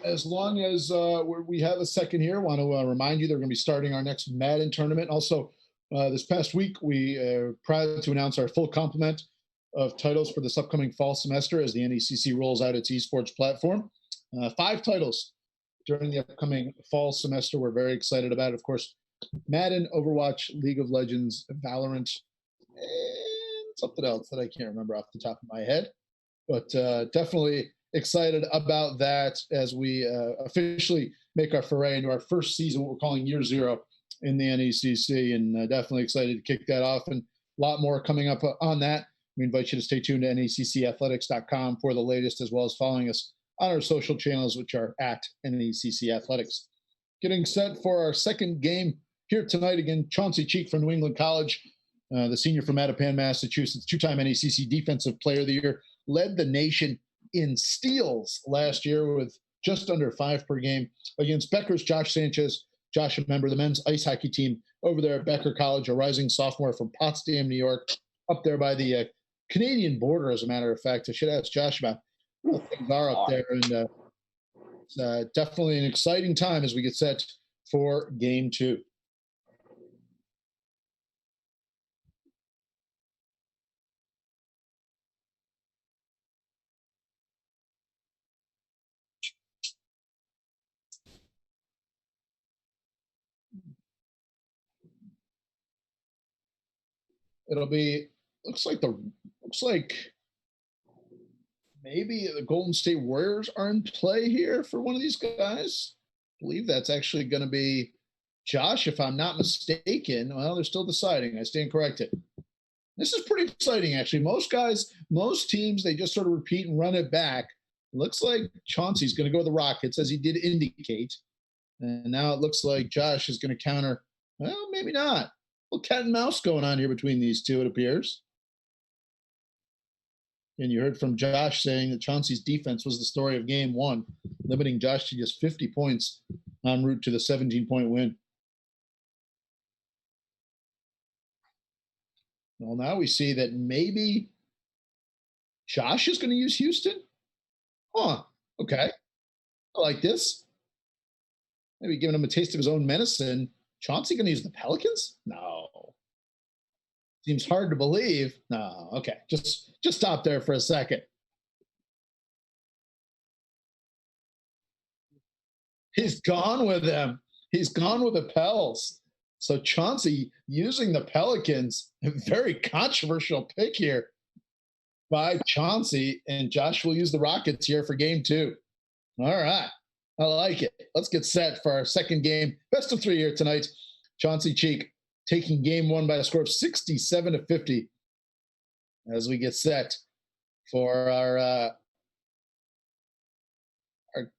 As long as we have a second here, I want to remind you they're going to be starting our next Madden tournament. Also, this past week, we are proud to announce our full complement of titles for this upcoming fall semester as the NECC rolls out its esports platform. 5 titles during the upcoming fall semester. We're very excited about it. Of course, Madden, Overwatch, League of Legends, Valorant, and something else that I can't remember off the top of my head. But definitely excited about that as we officially make our foray into our first season, what we're calling Year 0 in the NECC, and definitely excited to kick that off, and a lot more coming up on that. We invite you to stay tuned to neccathletics.com for the latest, as well as following us on our social channels, which are at NECC Athletics. Getting set for our second game here tonight. Again, Chauncey Cheek from New England College, the senior from Mattapan, Massachusetts, 2-time NECC Defensive Player of the Year, led the nation in steals last year with just under 5 per game against Becker's Josh Sanchez. Josh, a member of the men's ice hockey team over there at Becker College, a rising sophomore from Potsdam, New York, up there by the Canadian border, as a matter of fact. I should ask Josh about how things are up there. And it's definitely an exciting time as we get set for game 2. It'll be looks like maybe the Golden State Warriors are in play here for one of these guys. I believe that's actually going to be Josh, if I'm not mistaken. Well, they're still deciding. I stand corrected. This is pretty exciting, actually. Most teams, they just sort of repeat and run it back. It looks like Chauncey's going to go with the Rockets, as he did indicate. And now it looks like Josh is going to counter. Well, maybe not. A little cat and mouse going on here between these two, it appears. And you heard from Josh saying that Chauncey's defense was the story of game 1, limiting Josh to just 50 points en route to the 17-point win. Well, now we see that maybe Josh is going to use Houston. Huh. Okay. I like this. Maybe giving him a taste of his own medicine. Chauncey going to use the Pelicans? No. Seems hard to believe. No, okay. Just stop there for a second. He's gone with them. He's gone with the Pels. So Chauncey using the Pelicans, a very controversial pick here by Chauncey, and Josh will use the Rockets here for game 2. All right. I like it. Let's get set for our second game. Best of 3 here tonight. Chauncey Cheek taking game 1 by a score of 67-50 as we get set for our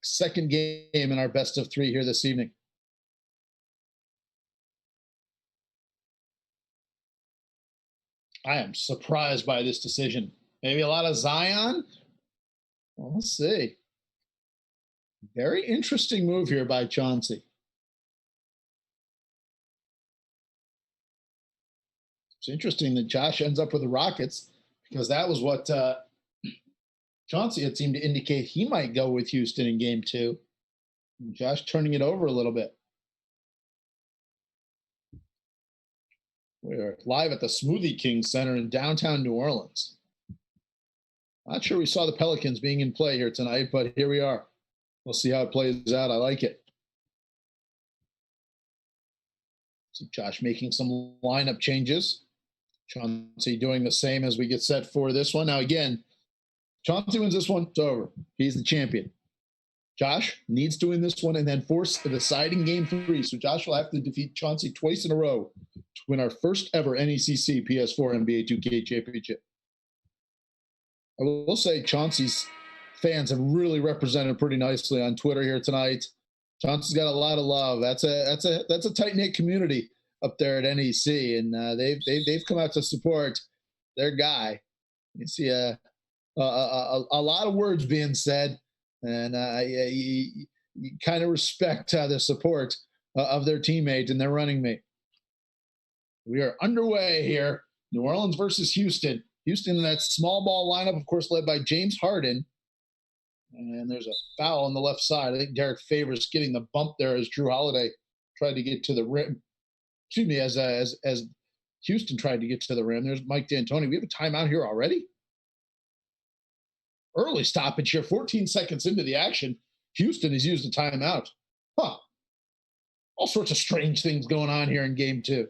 second game in our best of 3 here this evening. I am surprised by this decision. Maybe a lot of Zion? Well, we'll see. Very interesting move here by Chauncey. It's interesting that Josh ends up with the Rockets because that was what Chauncey had seemed to indicate he might go with Houston in game 2. And Josh turning it over a little bit. We're live at the Smoothie King Center in downtown New Orleans. Not sure we saw the Pelicans being in play here tonight, but here we are. We'll see how it plays out. I like it. See Josh making some lineup changes. Chauncey doing the same as we get set for this one. Now, again, Chauncey wins this one, it's over. He's the champion. Josh needs to win this one and then force the deciding game 3. So Josh will have to defeat Chauncey twice in a row to win our first ever NECC PS4 NBA2K championship. I will say Chauncey's fans have really represented pretty nicely on Twitter here tonight. Chauncey's got a lot of love. That's a tight-knit community up there at NEC, and they've come out to support their guy. You see a lot of words being said, and you kind of respect the support of their teammate and their running mate. We are underway here. New Orleans versus Houston. Houston in that small ball lineup, of course, led by James Harden. And there's a foul on the left side. I think Derek Favors getting the bump there as Drew Holiday tried to get to the rim. Excuse me, as Houston tried to get to the rim. There's Mike D'Antoni. We have a timeout here already? Early stoppage here, 14 seconds into the action. Houston has used a timeout. Huh. All sorts of strange things going on here in game 2.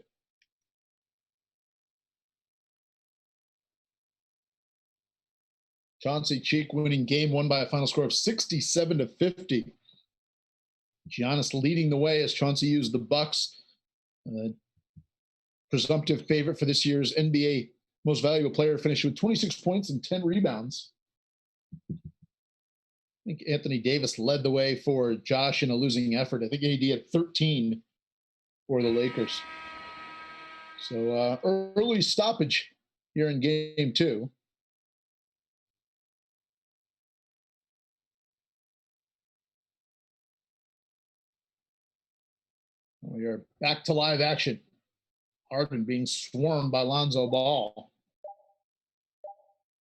Chauncey Cheek winning game 1 by a final score of 67-50. Giannis leading the way as Chauncey used the Bucks, presumptive favorite for this year's NBA Most Valuable Player, finished with 26 points and 10 rebounds. I think Anthony Davis led the way for Josh in a losing effort. I think AD had 13 for the Lakers. So early stoppage here in game 2. We are back to live action. Harden being swarmed by Lonzo Ball.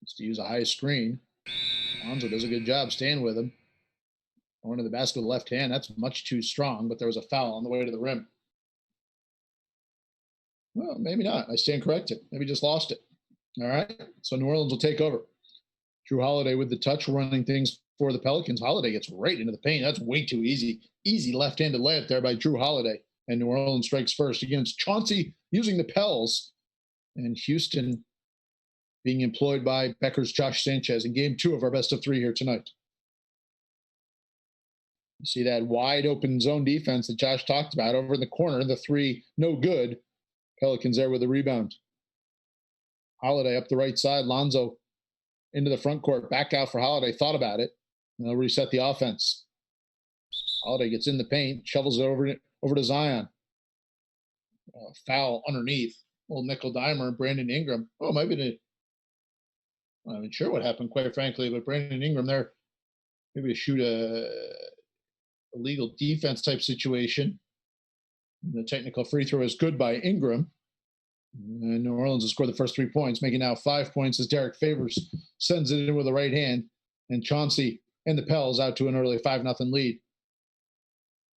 Just to use a high screen. Lonzo does a good job staying with him. Going to the basket with the left hand. That's much too strong, but there was a foul on the way to the rim. Well, maybe not. I stand corrected. Maybe just lost it. All right. So New Orleans will take over. Drew Holiday with the touch, running things for the Pelicans. Holiday gets right into the paint. That's way too easy. Easy left-handed layup there by Drew Holiday. And New Orleans strikes first against Chauncey using the Pels, and Houston being employed by Becker's Josh Sanchez in game 2 of our best of 3 here tonight. You see that wide open zone defense that Josh talked about over in the corner, the 3, no good. Pelicans there with the rebound. Holiday up the right side, Lonzo into the front court, back out for Holiday, thought about it, and they'll reset the offense. Holiday gets in the paint, shovels it over to Zion. Foul underneath. Little nickel dimer, Brandon Ingram. Oh, maybe I'm not sure what happened, quite frankly, but Brandon Ingram there, maybe to shoot a illegal defense type situation. The technical free throw is good by Ingram. And New Orleans has scored the first 3 points, making now 5 points as Derek Favors sends it in with the right hand. And Chauncey and the Pels out to an early 5-0 lead.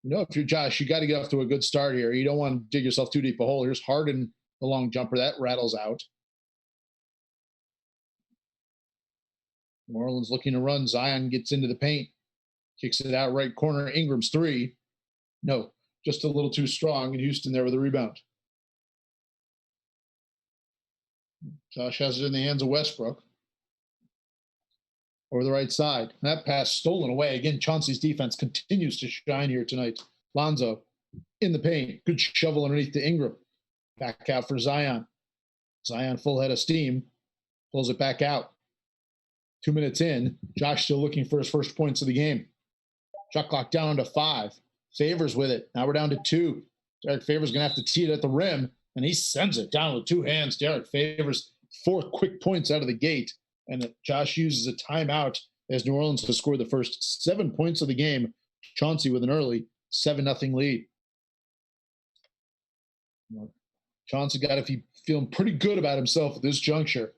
You know, if you're Josh, you got to get off to a good start here. You don't want to dig yourself too deep a hole. Here's Harden The long jumper, that rattles out. New Orleans looking to run. Zion gets into the paint. Kicks it out right corner. Ingram's three. No, just a little too strong. And Houston there with a rebound. Josh has it in the hands of Westbrook. Over the right side. That pass stolen away. Again, Chauncey's defense continues to shine here tonight. Lonzo in the paint. Good shovel underneath to Ingram. Back out for Zion. Zion full head of steam. Pulls it back out. 2 minutes in. Josh still looking for his first points of the game. Shot clock down to 5. Favors with it. Now we're down to 2. Derek Favors going to have to tee it at the rim, and he sends it down with 2 hands. Derek Favors 4 quick points out of the gate, and Josh uses a timeout as New Orleans has scored the first 7 points of the game. Chauncey with an early 7-0 lead. Chauncey got to be feeling pretty good about himself at this juncture,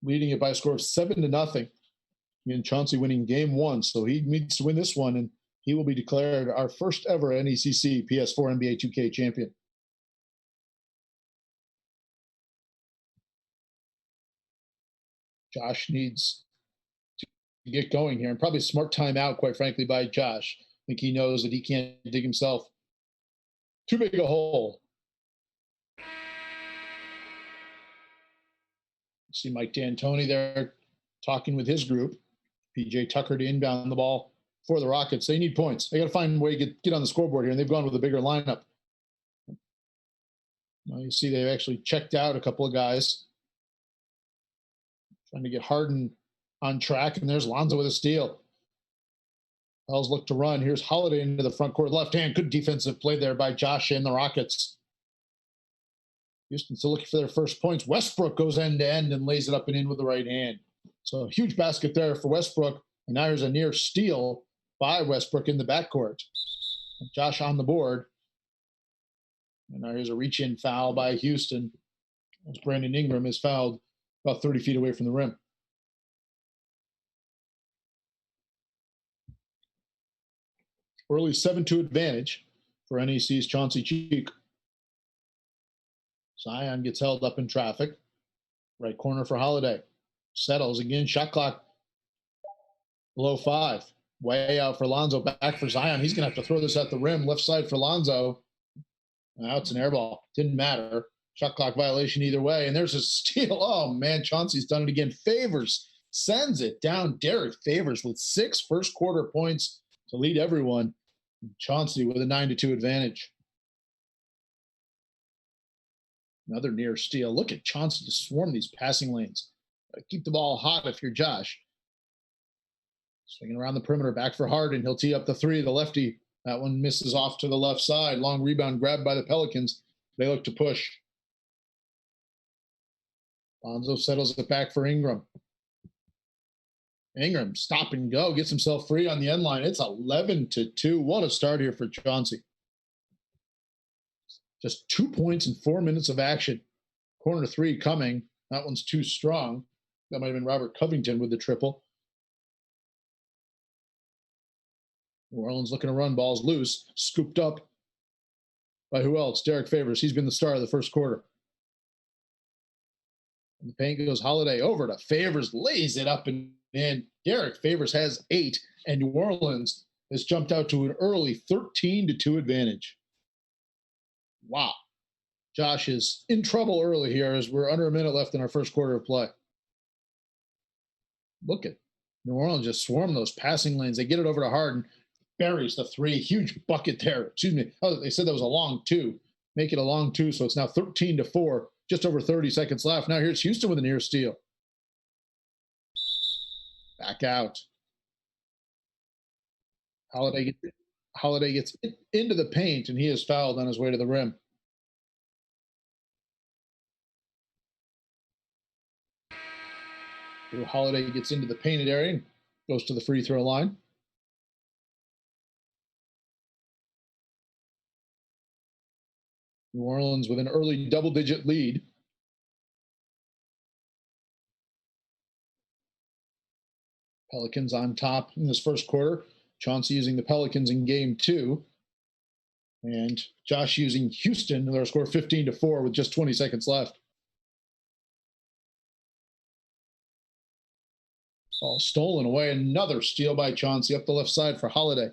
leading it by a score of 7-0. And Chauncey winning game 1, so he needs to win this one, and he will be declared our first ever NECC PS4 NBA2K champion. Josh needs to get going here, and probably a smart timeout, quite frankly, by Josh. I think he knows that he can't dig himself too big a hole. See Mike D'Antoni there talking with his group. PJ Tucker to inbound the ball for the Rockets. They need points. They got to find a way to get on the scoreboard here, and they've gone with a bigger lineup. Now you see they've actually checked out a couple of guys. Trying to get Harden on track, and there's Lonzo with a steal. Pels look to run. Here's Holiday into the front court left hand. Good defensive play there by Josh and the Rockets. Houston still looking for their first points. Westbrook goes end to end and lays it up and in with the right hand. So a huge basket there for Westbrook. And now here's a near steal by Westbrook in the backcourt. Josh on the board. And now here's a reach-in foul by Houston as Brandon Ingram is fouled about 30 feet away from the rim. Early 7-2 advantage for NEC's Chauncey Cheek. Zion gets held up in traffic. Right corner for Holiday. Settles again. Shot clock below 5. Way out for Lonzo. Back for Zion. He's going to have to throw this at the rim. Left side for Lonzo. Now it's an air ball. Didn't matter. Shot clock violation either way. And there's a steal. Oh, man. Chauncey's done it again. Favors sends it down. Derek Favors with 6 first quarter points to lead everyone. Chauncey with a 9-2 advantage. Another near steal. Look at Chauncey to swarm these passing lanes. Keep the ball hot if you're Josh. Swinging around the perimeter, back for Harden. He'll tee up the 3, the lefty. That one misses off to the left side. Long rebound grabbed by the Pelicans. They look to push. Lonzo settles it back for Ingram. Ingram, stop and go, gets himself free on the end line. It's 11-2. What a start here for Chauncey. Just 2 points in 4 minutes of action. Corner 3 coming. That one's too strong. That might have been Robert Covington with the triple. New Orleans looking to run. Ball's loose. Scooped up by who else? Derek Favors. He's been the star of the first quarter. And the paint goes Holiday over to Favors. Lays it up and in. Derek Favors has 8. And New Orleans has jumped out to an early 13-2 advantage. Wow. Josh is in trouble early here as we're under a minute left in our first quarter of play. Look at New Orleans just swarm those passing lanes. They get it over to Harden. Buries the 3. Huge bucket there. Excuse me. Oh, they said that was a long 2. Make it a long 2, so it's now 13-4. Just over 30 seconds left. Now here's Houston with a near steal. Back out. Holiday gets into the paint, and he is fouled on his way to the rim. Holiday gets into the painted area and goes to the free throw line. New Orleans with an early double-digit lead. Pelicans on top in this first quarter. Chauncey using the Pelicans in game 2. And Josh using Houston, and they'll score 15-4 with just 20 seconds left. Ball stolen away. Another steal by Chauncey up the left side for Holiday.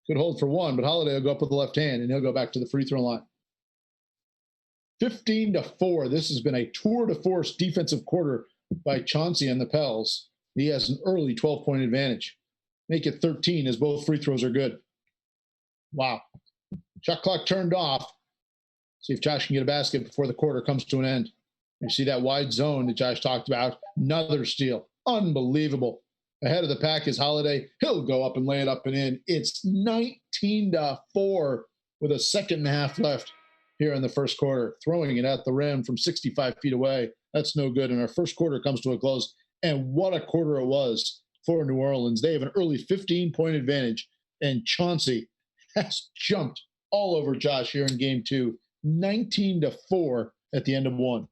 Good hold for one, but Holiday will go up with the left hand, and he'll go back to the free throw line. 15-4. This has been a tour de force defensive quarter by Chauncey and the Pels. He has an early 12-point advantage. Make it 13 as both free throws are good. Wow. Shot clock turned off. See if Josh can get a basket before the quarter comes to an end. You see that wide zone that Josh talked about. Another steal. Unbelievable. Ahead of the pack is Holiday. He'll go up and lay it up and in. It's 19-4 with a second and a half left here in the first quarter. Throwing it at the rim from 65 feet away. That's no good. And our first quarter comes to a close. And what a quarter it was for New Orleans. They have an early 15-point advantage. And Chauncey has jumped all over Josh here in game two. 19-4 at the end of one.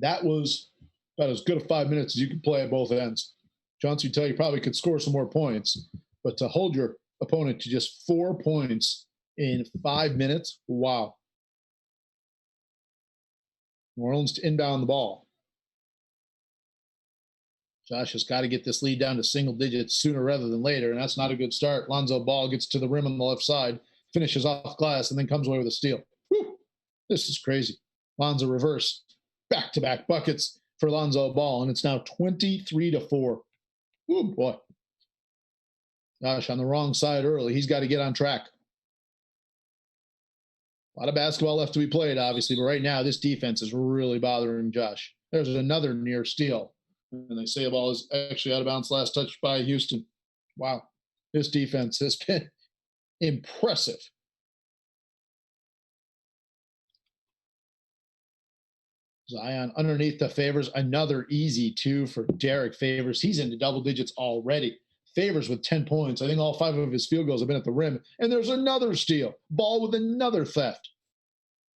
That was about as good a 5 minutes as you could play at both ends. Chauncey would tell you probably could score some more points, but to hold your opponent to just 4 points in 5 minutes, wow. New Orleans to inbound the ball. Josh has got to get this lead down to single digits sooner rather than later, and that's not a good start. Lonzo Ball gets to the rim on the left side, finishes off glass, and then comes away with a steal. Whew, this is crazy. Lonzo reverse. Back-to-back buckets for Lonzo Ball, and it's now 23-4. Oh, boy. Josh on the wrong side early. He's got to get on track. A lot of basketball left to be played, obviously, but right now this defense is really bothering Josh. There's another near steal. And they say the ball is actually out of bounds, last touch by Houston. Wow. This defense has been impressive. Zion underneath the Favors. Another easy two for Derek Favors. He's into double digits already. Favors with 10 points. I think all 5 of his field goals have been at the rim. And there's another steal. Ball with another theft.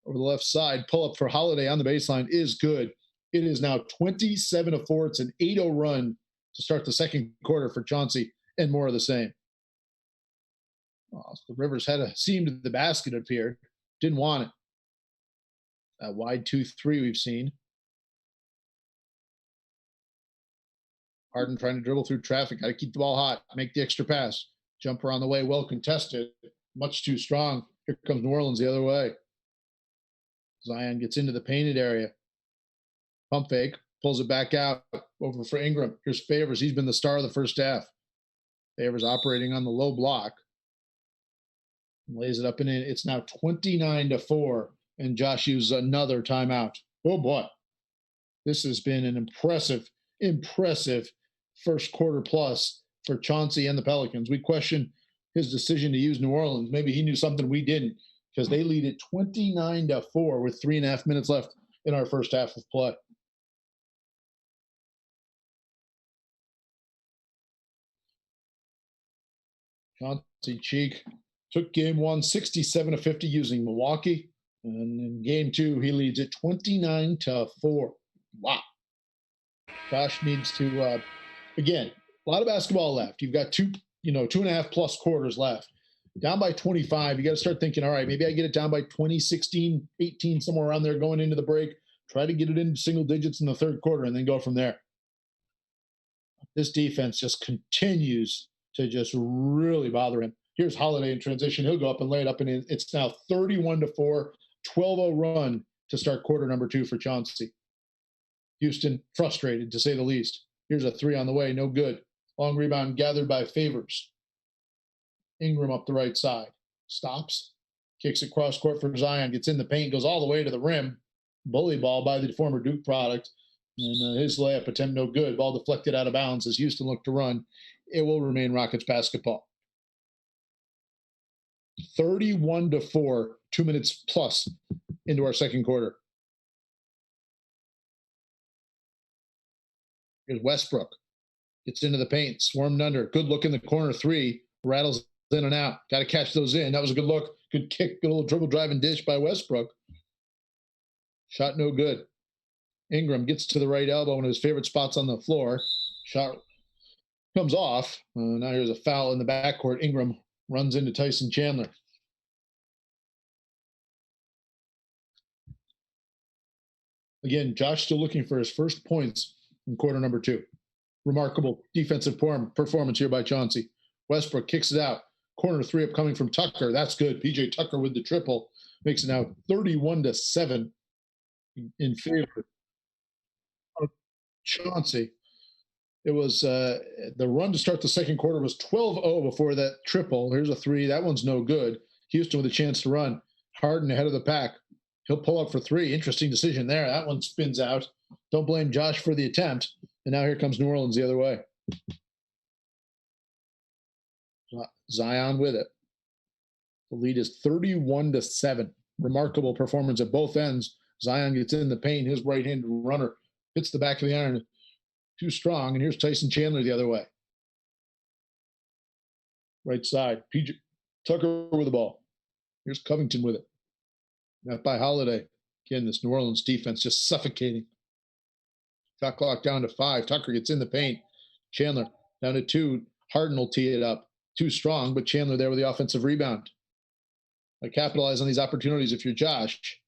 Over the left side, pull up for Holiday on the baseline is good. It is now 27-4. It's an 8-0 run to start the second quarter for Chauncey, and more of the same. Oh, the Rivers had a seam to the basket up here. Didn't want it. That wide 2-3 we've seen. Harden trying to dribble through traffic. Got to keep the ball hot. Make the extra pass. Jumper on the way. Well contested. Much too strong. Here comes New Orleans the other way. Zion gets into the painted area. Pump fake. Pulls it back out. Over for Ingram. Here's Favors. He's been the star of the first half. Favors operating on the low block. Lays it up and in. It's now 29-4. And Josh uses another timeout. Oh, boy. This has been an impressive first quarter plus for Chauncey and the Pelicans. We question his decision to use New Orleans. Maybe he knew something we didn't, because they lead it 29-4 with 3.5 minutes left in our first half of play. Chauncey Cheek took game one 67-50 using Milwaukee. And in game two, he leads it 29-4. Wow. Josh needs to, again, a lot of basketball left. You've got 2.5 plus quarters left. Down by 25, you got to start thinking, all right, maybe I get it down by 20, 16, 18, somewhere around there going into the break. Try to get it into single digits in the third quarter and then go from there. This defense just continues to just really bother him. Here's Holiday in transition. He'll go up and lay it up, and it's now 31-4, 12-0 run to start quarter number 2 for Chauncey. Houston frustrated, to say the least. Here's a 3 on the way, no good. Long rebound gathered by Favors. Ingram up the right side. Stops. Kicks it cross court for Zion. Gets in the paint. Goes all the way to the rim. Bully ball by the former Duke product. And his layup attempt no good. Ball deflected out of bounds as Houston looked to run. It will remain Rockets basketball. 31-4, 2 minutes plus into our second quarter. Here's Westbrook. Gets into the paint. Swarmed under. Good look in the corner 3. Rattles in and out. Got to catch those in. That was a good look. Good kick. Good little dribble drive and dish by Westbrook. Shot no good. Ingram gets to the right elbow, one of his favorite spots on the floor. Shot comes off. Now here's a foul in the backcourt. Ingram runs into Tyson Chandler. Again, Josh still looking for his first points in quarter number 2. Remarkable defensive performance here by Chauncey. Westbrook kicks it out. Corner 3 up coming from Tucker. That's good. PJ Tucker with the triple. Makes it now 31-7 in favor of Chauncey. It was the run to start the second quarter was 12-0 before that triple. Here's a 3. That one's no good. Houston with a chance to run. Harden ahead of the pack. He'll pull up for 3. Interesting decision there. That one spins out. Don't blame Josh for the attempt. And now here comes New Orleans the other way. Zion with it. The lead is 31-7. Remarkable performance at both ends. Zion gets in the paint. His right-handed runner hits the back of the iron. Too strong. And here's Tyson Chandler the other way. Right side. PJ Tucker with the ball. Here's Covington with it. Not by Holiday. Again, this New Orleans defense just suffocating. Shot clock down to 5. Tucker gets in the paint. Chandler down to 2. Harden will tee it up. Too strong, but Chandler there with the offensive rebound. Capitalize on these opportunities if you're Josh.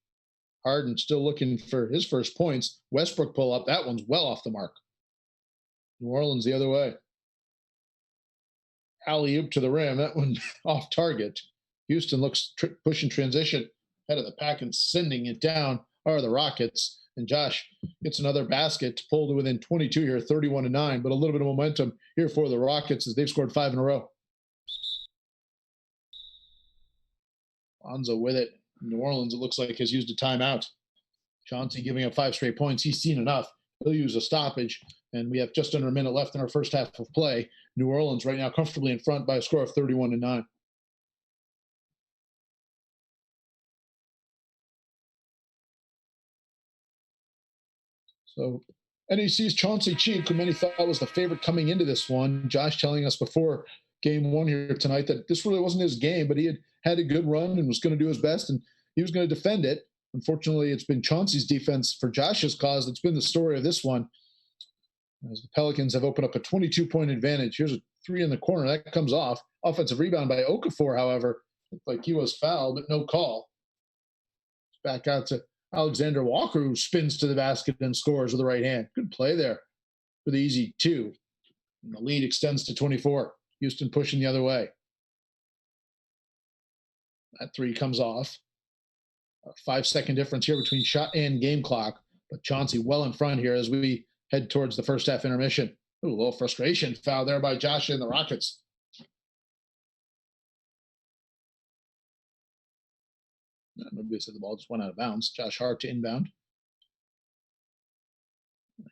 Harden still looking for his first points. Westbrook pull up. That one's well off the mark. New Orleans the other way. Alley-oop to the rim. That one off target. Houston looks pushing transition head of the pack and sending it down are the Rockets. And Josh gets another basket to pull to within 22 here, 31-9. But a little bit of momentum here for the Rockets as they've scored 5 in a row. Lonzo with it. New Orleans, it looks like, has used a timeout. Chauncey giving up 5 straight points. He's seen enough. He'll use a stoppage. And we have just under a minute left in our first half of play. New Orleans right now comfortably in front by a score of 31-9. So NEC's Chauncey Cheek, who many thought was the favorite coming into this one. Josh telling us before game 1 here tonight that this really wasn't his game, but he had a good run and was going to do his best, and he was going to defend it. Unfortunately, it's been Chauncey's defense for Josh's cause that's been the story of this one. As the Pelicans have opened up a 22-point advantage. Here's a 3 in the corner. That comes off. Offensive rebound by Okafor, however. Looked like he was fouled, but no call. Back out to Alexander Walker, who spins to the basket and scores with the right hand. Good play there for the easy 2. And the lead extends to 24. Houston pushing the other way. That 3 comes off. A 5-second difference here between shot and game clock. But Chauncey well in front here as we head towards the first half intermission. Ooh, a little frustration foul there by Josh and the Rockets. Nobody said the ball just went out of bounds. Josh Hart to inbound.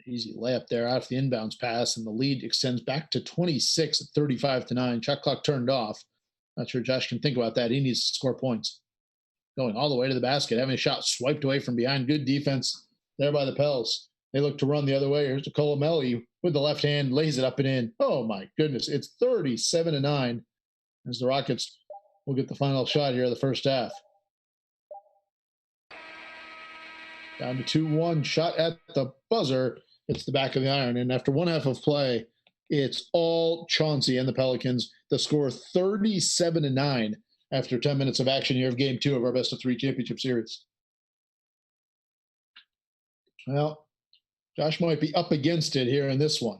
Easy layup there after the inbounds pass, and the lead extends back to 26 at 35-9. Shot clock turned off. Not sure Josh can think about that. He needs to score points. Going all the way to the basket, having a shot swiped away from behind. Good defense there by the Pels. They look to run the other way. Here's to Colomelli with the left hand, lays it up and in. Oh, my goodness. It's 37-9 as the Rockets will get the final shot here of the first half. Down to 2-1, shot at the buzzer. It's the back of the iron. And after one half of play, it's all Chauncey and the Pelicans. The score 37-9 after 10 minutes of action here of game 2 of our best of 3 championship series. Well, Josh might be up against it here in this one.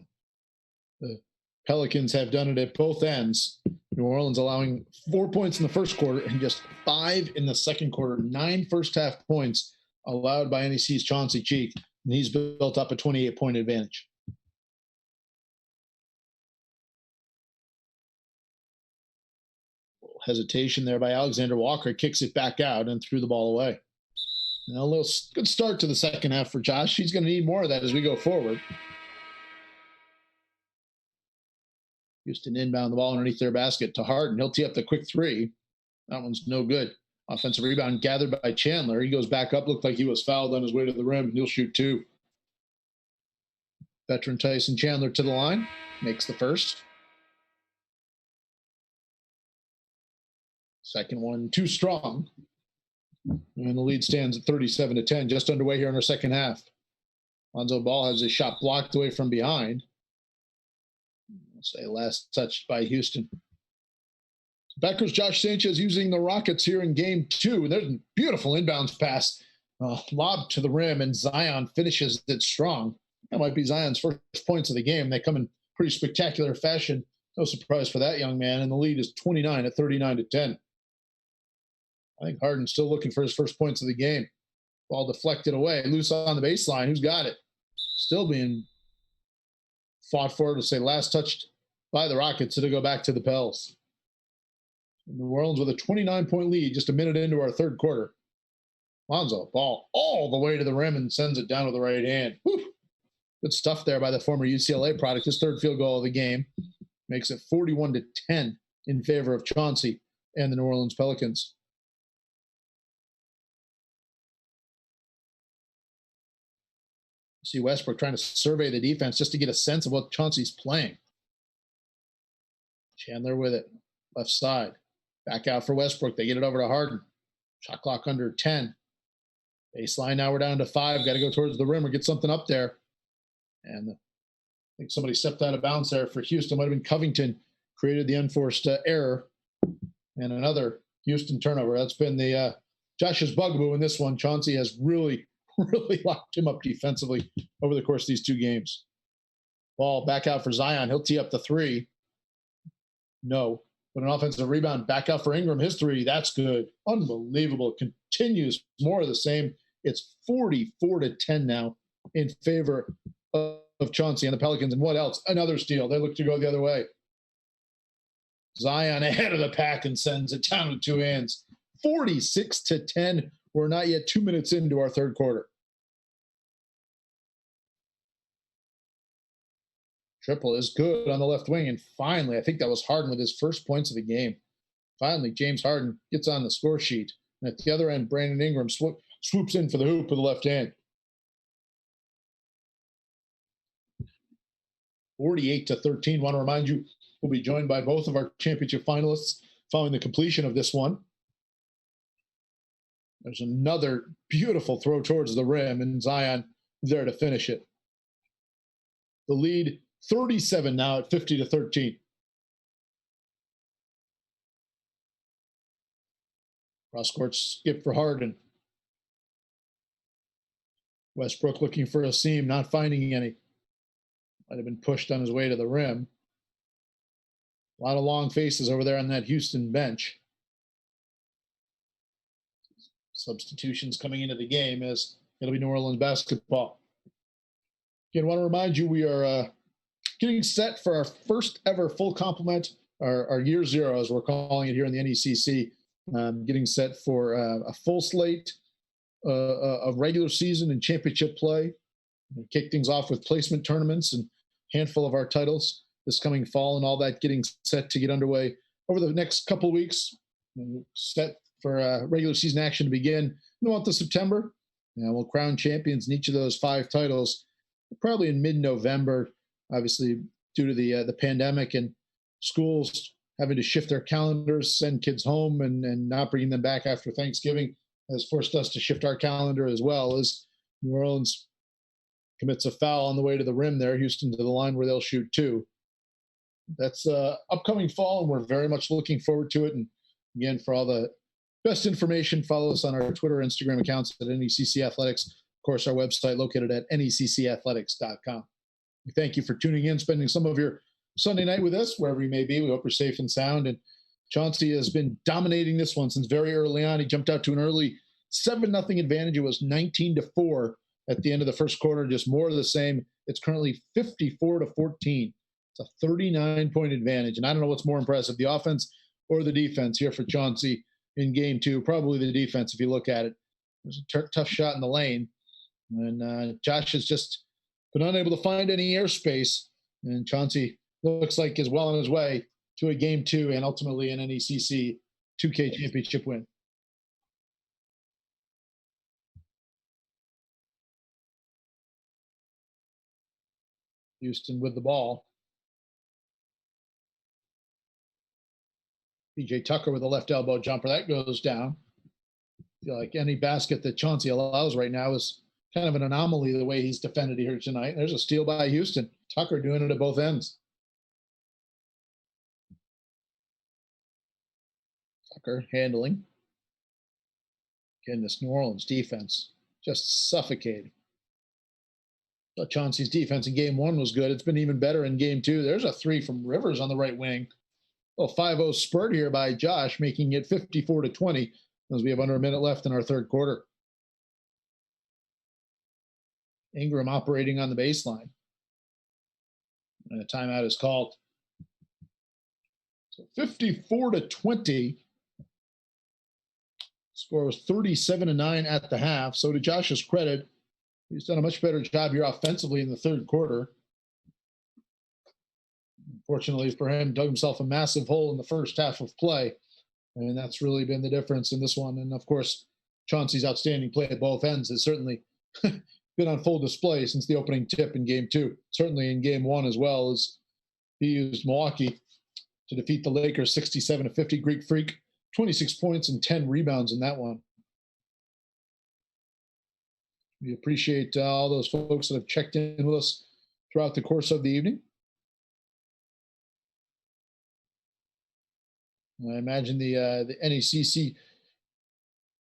The Pelicans have done it at both ends. New Orleans allowing 4 points in the first quarter and just 5 in the second quarter. 9 first half points allowed by NEC's Chauncey Cheek, and he's built up a 28-point advantage. Hesitation there by Alexander Walker, kicks it back out and threw the ball away. Now a little good start to the second half for Josh. He's going to need more of that as we go forward. Houston inbound the ball underneath their basket to Harden. He'll tee up the quick 3. That one's no good. Offensive rebound gathered by Chandler. He goes back up. Looked like he was fouled on his way to the rim, and he'll shoot 2. Veteran Tyson Chandler to the line. Makes the first. Second one too strong. And the lead stands at 37-10, just underway here in our second half. Lonzo Ball has his shot blocked away from behind. Say last touched by Houston. Becker's Josh Sanchez using the Rockets here in game 2. There's a beautiful inbounds pass, lob to the rim, and Zion finishes it strong. That might be Zion's first points of the game. They come in pretty spectacular fashion. No surprise for that young man. And the lead is 29 at 39-10. I think Harden's still looking for his first points of the game. Ball deflected away. Loose on the baseline. Who's got it? Still being fought for to say last touched by the Rockets. It'll go back to the Pels. New Orleans with a 29-point lead just a minute into our third quarter. Lonzo, ball all the way to the rim and sends it down with the right hand. Whew. Good stuff there by the former UCLA product. His third field goal of the game makes it 41-10 in favor of Chauncey and the New Orleans Pelicans. See Westbrook trying to survey the defense just to get a sense of what Chauncey's playing. Chandler with it, left side. Back out for Westbrook. They get it over to Harden. Shot clock under 10. Baseline, now we're down to 5. Got to go towards the rim or get something up there. And I think somebody stepped out of bounds there for Houston. Might have been Covington. Created the unforced error. And another Houston turnover. That's been the Josh's bugaboo in this one. Chauncey has really locked him up defensively over the course of these 2 games. Ball back out for Zion. He'll tee up the 3. No. But an offensive rebound back out for Ingram. His 3, that's good. Unbelievable. Continues more of the same. It's 44-10 now in favor of Chauncey and the Pelicans. And what else? Another steal. They look to go the other way. Zion ahead of the pack and sends it down with 2 hands. 46-10. We're not yet 2 minutes into our third quarter. Triple is good on the left wing. And finally, I think that was Harden with his first points of the game. Finally, James Harden gets on the score sheet. And at the other end, Brandon Ingram swoops in for the hoop with the left hand. 48-13. Want to remind you, we'll be joined by both of our championship finalists following the completion of this one. There's another beautiful throw towards the rim, and Zion there to finish it. The lead, 37 now at 50-13. Cross-court skip for Harden. Westbrook looking for a seam, not finding any. Might have been pushed on his way to the rim. A lot of long faces over there on that Houston bench. Substitutions coming into the game as it'll be New Orleans basketball. Again, I want to remind you we are getting set for our first ever full complement, our year 0, as we're calling it here in the NECC. Getting set for a full slate of regular season and championship play. We'll kick things off with placement tournaments and a handful of our titles this coming fall, and all that getting set to get underway over the next couple of weeks. Set for regular season action to begin in the month of September. We'll crown champions in each of those 5 titles probably in mid-November, obviously due to the pandemic and schools having to shift their calendars, send kids home and not bringing them back after Thanksgiving has forced us to shift our calendar as well, as New Orleans commits a foul on the way to the rim there, Houston to the line where they'll shoot 2. That's upcoming fall, and we're very much looking forward to it. And again, for all the best information, follow us on our Twitter, Instagram accounts at NECC Athletics. Of course, our website located at neccathletics.com. We thank you for tuning in, spending some of your Sunday night with us, wherever you may be. We hope you're safe and sound. And Chauncey has been dominating this one since very early on. He jumped out to an early 7-0 advantage. It was 19-4 at the end of the first quarter, just more of the same. It's currently 54-14. It's a 39-point advantage. And I don't know what's more impressive, the offense or the defense here for Chauncey in game 2. Probably the defense if you look at it. There's a tough shot in the lane. And Josh has just been unable to find any airspace. And Chauncey looks like is well on his way to a game 2 and ultimately an NECC 2K championship win. Houston with the ball. PJ Tucker with a left elbow jumper. That goes down. I feel like any basket that Chauncey allows right now is kind of an anomaly the way he's defended here tonight. There's a steal by Houston. Tucker doing it at both ends. Becker handling. Again, this New Orleans defense just suffocating. But Chauncey's defense in game 1 was good. It's been even better in game 2. There's a 3 from Rivers on the right wing. A 5-0 spurt here by Josh, making it 54-20 as we have under a minute left in our third quarter. Ingram operating on the baseline. And a timeout is called. So 54-20. Score was 37-9 at the half. So to Josh's credit, he's done a much better job here offensively in the third quarter. Fortunately for him, dug himself a massive hole in the first half of play. And that's really been the difference in this one. And of course, Chauncey's outstanding play at both ends has certainly been on full display since the opening tip in game 2. Certainly in game 1 as well, as he used Milwaukee to defeat the Lakers 67-50. Greek Freak, 26 points and 10 rebounds in that one. We appreciate all those folks that have checked in with us throughout the course of the evening. I imagine the NECC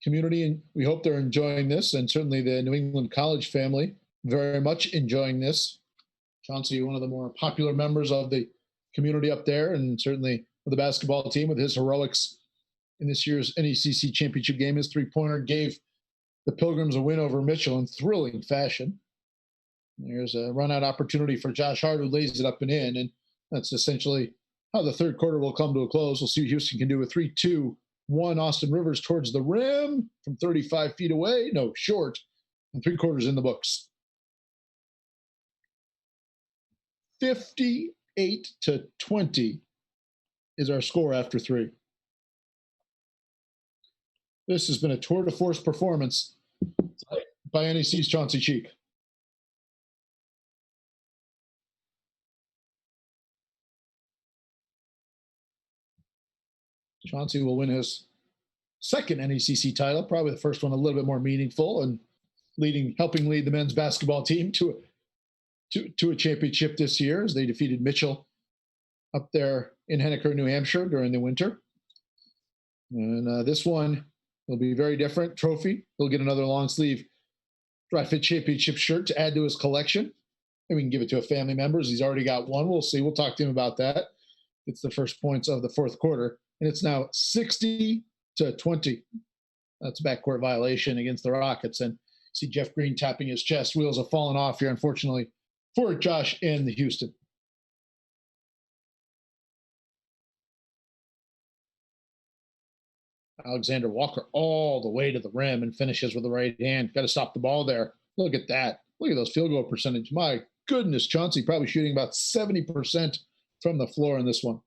community, and we hope they're enjoying this, and certainly the New England College family very much enjoying this. Chauncey, one of the more popular members of the community up there, and certainly of the basketball team with his heroics in this year's NECC championship game. His three-pointer gave the Pilgrims a win over Mitchell in thrilling fashion. There's a run-out opportunity for Josh Hart, who lays it up and in, and that's essentially how the third quarter will come to a close. We'll see what Houston can do. A 3-2-1 Austin Rivers towards the rim from 35 feet away. No, short. And 3 quarters in the books. 58-20 is our score after 3. This has been a tour de force performance by NEC's Chauncey Cheek. Chauncey will win his second NECC title, probably the first one a little bit more meaningful, and helping lead the men's basketball team to a championship this year as they defeated Mitchell up there in Henniker, New Hampshire during the winter. And this one will be very different. Trophy. He'll get another long sleeve dry fit championship shirt to add to his collection. And we can give it to a family member. He's already got one. We'll see. We'll talk to him about that. It's the first points of the fourth quarter. And it's now 60-20. That's a backcourt violation against the Rockets. And see Jeff Green tapping his chest. Wheels have fallen off here, unfortunately, for Josh and the Houston. Alexander Walker all the way to the rim and finishes with the right hand. Got to stop the ball there. Look at that. Look at those field goal percentage. My goodness, Chauncey probably shooting about 70% from the floor in this one.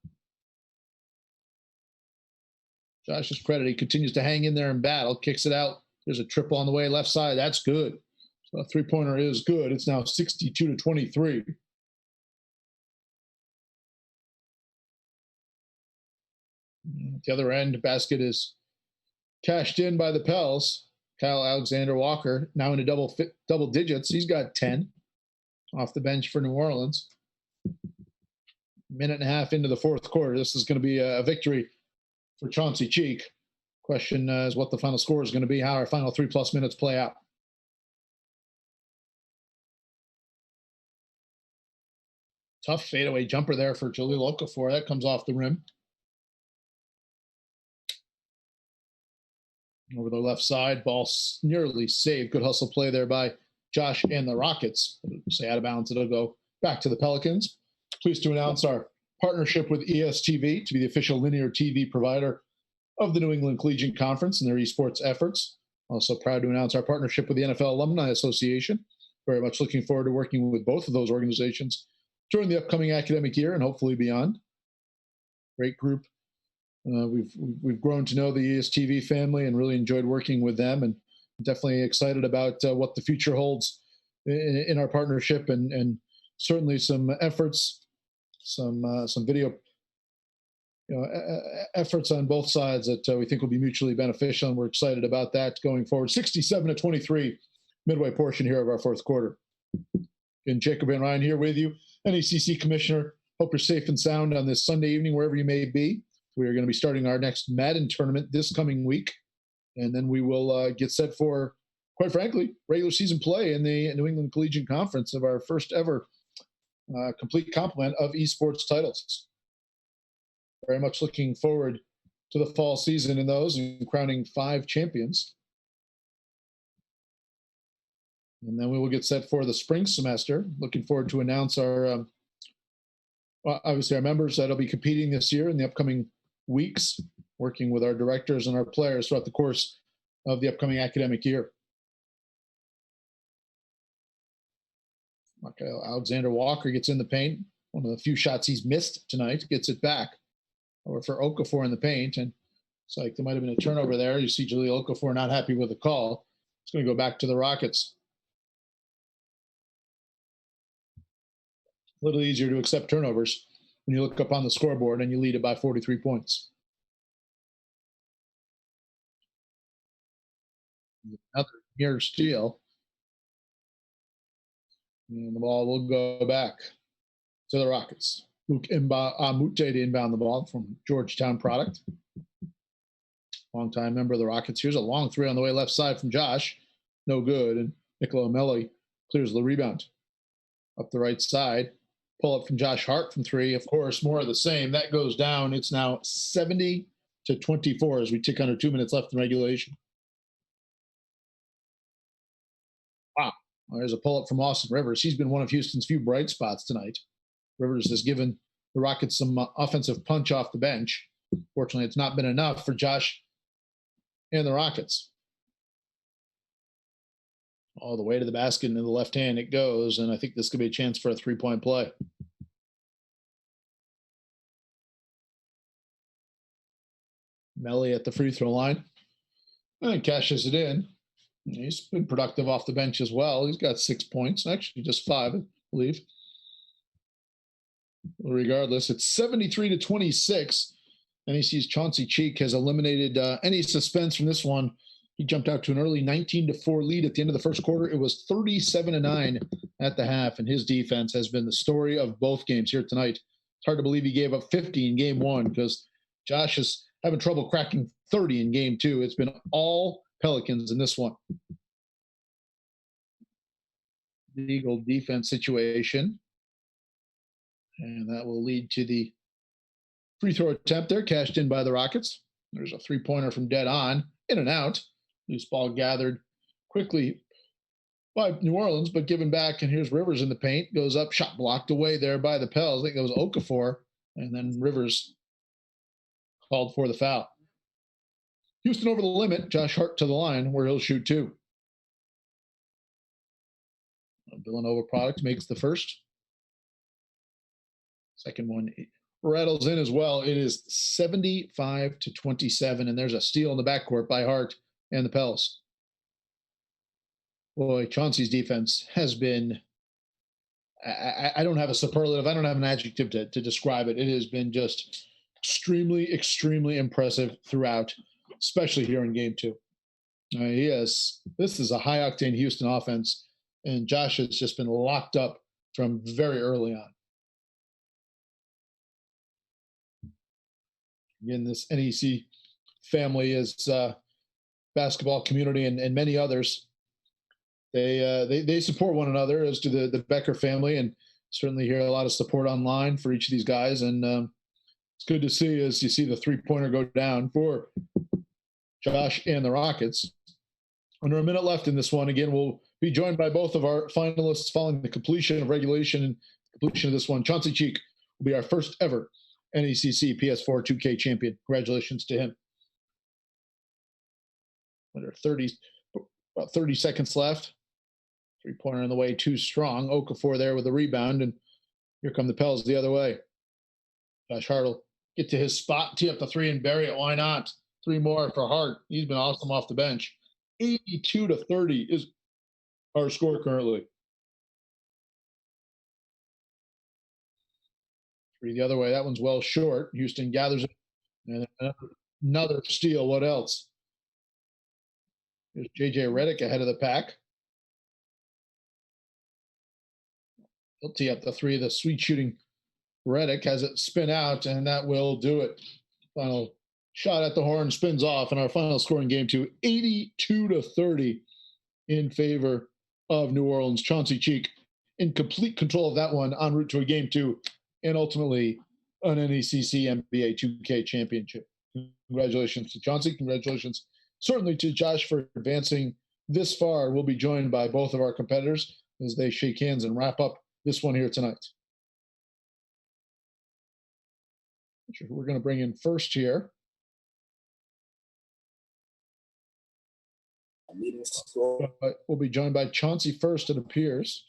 Josh's credit, he continues to hang in there and battle, kicks it out. There's a triple on the way left side. That's good. So a three-pointer is good. It's now 62-23. At the other end, basket is cashed in by the Pels. Kyle Alexander Walker now into double digits. He's got 10 off the bench for New Orleans. Minute and a half into the fourth quarter. This is going to be a victory for Chauncey Cheek. Question is what the final score is going to be, how our final 3+ minutes play out. Tough fadeaway jumper there for Jahlil Okafor. That comes off the rim. Over the left side, ball nearly saved. Good hustle play there by Josh and the Rockets. Stay out of bounds. It'll go back to the Pelicans. Pleased to announce our partnership with ESTV to be the official linear TV provider of the New England Collegiate Conference and their esports efforts. Also proud to announce our partnership with the NFL Alumni Association. Very much looking forward to working with both of those organizations during the upcoming academic year and hopefully beyond. Great group. We've grown to know the ESTV family and really enjoyed working with them, and definitely excited about what the future holds in our partnership, and certainly some efforts, some video efforts on both sides that we think will be mutually beneficial, and we're excited about that going forward. 67-23, midway portion here of our fourth quarter. And Jacob and Ryan here with you, NECC Commissioner. Hope you're safe and sound on this Sunday evening, wherever you may be. We are going to be starting our next Madden tournament this coming week, and then we will get set for, quite frankly, regular season play in the New England Collegiate Conference of our first ever complete complement of esports titles. Very much looking forward to the fall season in those and crowning 5 champions. And then we will get set for the spring semester. Looking forward to announce our, obviously, our members that'll be competing this year in the upcoming weeks, working with our directors and our players throughout the course of the upcoming academic year. Okay, Alexander Walker gets in the paint. One of the few shots he's missed tonight, gets it back. Or for Okafor in the paint, and it's like there might have been a turnover there. You see Jahlil Okafor not happy with the call. It's going to go back to the Rockets. A little easier to accept turnovers when you look up on the scoreboard and you lead it by 43 points. Another near steal. And the ball will go back to the Rockets. Luke Mute to inbound the ball from Georgetown product. Longtime member of the Rockets. Here's a long three on the way left side from Josh. No good. And Nicola Melli clears the rebound. Up the right side. Pull up from Josh Hart from three. Of course, more of the same. That goes down. It's now 70-24 as we tick under 2 minutes left in regulation. Wow. Well, there's a pull up from Austin Rivers. He's been one of Houston's few bright spots tonight. Rivers has given the Rockets some offensive punch off the bench. Fortunately, it's not been enough for Josh and the Rockets. All the way to the basket and to the left hand it goes, and I think this could be a chance for a three-point play. Melli at the free throw line and cashes it in. He's been productive off the bench as well. He's got 6 points, actually just 5, I believe. Regardless, it's 73-26. NEC's Chauncey Cheek has eliminated any suspense from this one. He jumped out to an early 19-4 lead at the end of the first quarter. It was 37-9 at the half, and his defense has been the story of both games here tonight. It's hard to believe he gave up 50 in game one because Josh is having trouble cracking 30 in game two. It's been all Pelicans in this one. The Eagle defense situation. And that will lead to the free throw attempt there, cashed in by the Rockets. There's a three-pointer from dead on, in and out. Loose ball gathered quickly by New Orleans, but given back, and here's Rivers in the paint. Goes up, shot blocked away there by the Pels. I think that was Okafor, and then Rivers called for the foul. Houston over the limit. Josh Hart to the line, where he'll shoot two. Villanova product makes the first. Second one rattles in as well. It is 75-27, and there's a steal in the backcourt by Hart and the Pels. Boy, Chauncey's defense has been, I don't have a superlative. I don't have an adjective to describe it. It has been just extremely, extremely impressive throughout, especially here in game two. This is a high-octane Houston offense, and Josh has just been locked up from very early on. Again, this NEC family is basketball community and many others. They support one another, as do the Becker family, and certainly hear a lot of support online for each of these guys. And it's good to see as you see the three-pointer go down for Josh and the Rockets. Under a minute left in this one. Again, we'll be joined by both of our finalists following the completion of regulation and completion of this one. Chauncey Cheek will be our first ever NECC PS4 2K champion. Congratulations to him. Under about 30 seconds left. Three-pointer on the way, too strong. Okafor there with a rebound, and here come the Pels the other way. Josh Hart will get to his spot, tee up the three and bury it. Why not? Three more for Hart. He's been awesome off the bench. 82-30 is our score currently. Three the other way. That one's well short. Houston gathers it. And another steal. What else? There's J.J. Redick ahead of the pack. He'll tee up the three. The sweet shooting Redick has it spin out, and that will do it. Final shot at the horn spins off, and our final score in game 2, 82-30 in favor of New Orleans. Chauncey Cheek in complete control of that one en route to a game 2 and ultimately an NECC NBA 2K championship. Congratulations to Chauncey. Congratulations certainly to Josh for advancing this far. We'll be joined by both of our competitors as they shake hands and wrap up this one here tonight. We're going to bring in first here. We'll be joined by Chauncey first, it appears.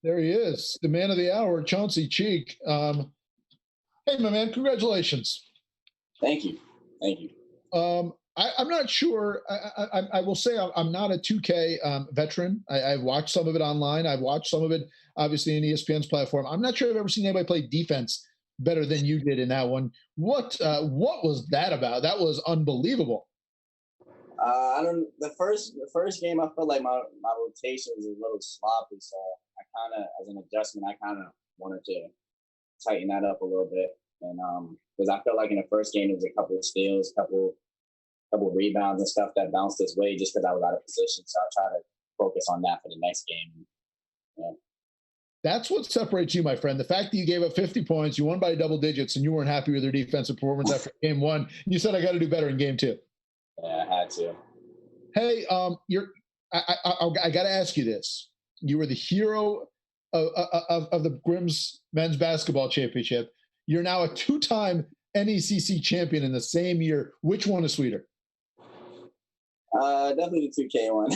There he is, the man of the hour, Chauncey Cheek. Hey, my man, congratulations. Thank you. Thank you. I'm not sure. I will say I'm not a 2K veteran. I've watched some of it online. I've watched some of it, obviously, in ESPN's platform. I'm not sure I've ever seen anybody play defense better than you did in that one. What was that about? That was unbelievable. The first game, I felt like my rotation was a little sloppy, so I kind of, as an adjustment, I kind of wanted to tighten that up a little bit, and because I felt like in the first game there was a couple of steals, couple rebounds and stuff that bounced his way just because I was out of position. So I'll try to focus on that for the next game. Yeah. That's what separates you, my friend. The fact that you gave up 50 points, you won by double digits, and you weren't happy with your defensive performance after game 1. You said, I got to do better in game 2. Yeah, I had to. Hey, I got to ask you this. You were the hero of the Grimm's men's basketball championship. You're now a 2-time NECC champion in the same year. Which one is sweeter? Definitely the 2K one.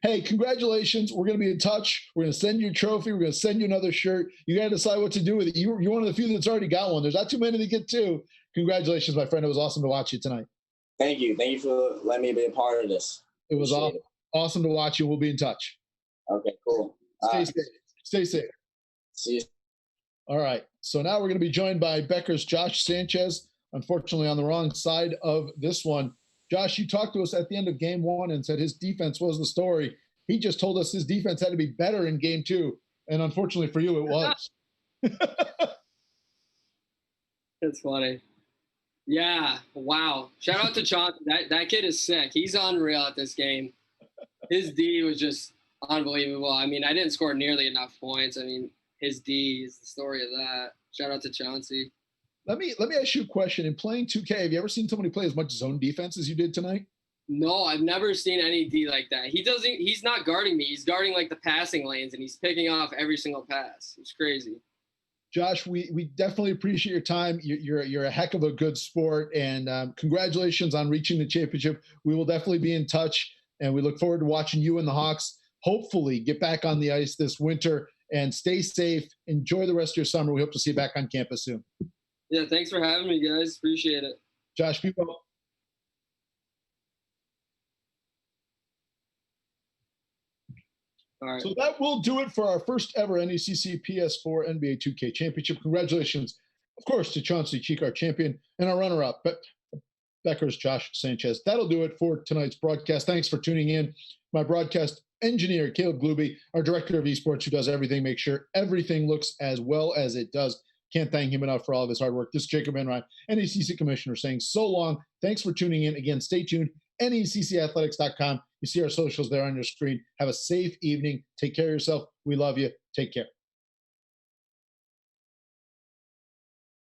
Hey, congratulations. We're going to be in touch. We're going to send you a trophy. We're going to send you another shirt. You got to decide what to do with it. You're one of the few that's already got one. There's not too many to get to. Congratulations, my friend. It was awesome to watch you tonight. Thank you. Thank you for letting me be a part of this. It was awesome to watch you. We'll be in touch. Okay, cool. Stay safe. Stay safe. See you. All right. So now we're going to be joined by Becker's Josh Sanchez, unfortunately on the wrong side of this one. Josh, you talked to us at the end of game 1 and said his defense was the story. He just told us his defense had to be better in game 2. And unfortunately for you, it was. That's funny. Yeah. Wow. Shout out to Chauncey. That kid is sick. He's unreal at this game. His D was just unbelievable. I mean, I didn't score nearly enough points. I mean, his D is the story of that. Shout out to Chauncey. Let me ask you a question. In playing 2K, have you ever seen somebody play as much zone defense as you did tonight? No, I've never seen any D like that. He's not guarding me. He's guarding like the passing lanes, and he's picking off every single pass. It's crazy. Josh, we definitely appreciate your time. You're a heck of a good sport, and congratulations on reaching the championship. We will definitely be in touch, and we look forward to watching you and the Hawks hopefully get back on the ice this winter. And stay safe. Enjoy the rest of your summer. We hope to see you back on campus soon. Yeah, thanks for having me, guys. Appreciate it. Josh, be well. All right. So that will do it for our first ever NECC PS4 NBA 2K championship. Congratulations, of course, to Chauncey Cheek, our champion, and our runner-up, Becker's Josh Sanchez. That'll do it for tonight's broadcast. Thanks for tuning in. My broadcast engineer, Caleb Gluby, our director of esports, who does everything, make sure everything looks as well as it does. Can't thank him enough for all of his hard work. This is Jacob Enright, NECC Commissioner, saying so long. Thanks for tuning in. Again, stay tuned. NECCathletics.com. You see our socials there on your screen. Have a safe evening. Take care of yourself. We love you. Take care.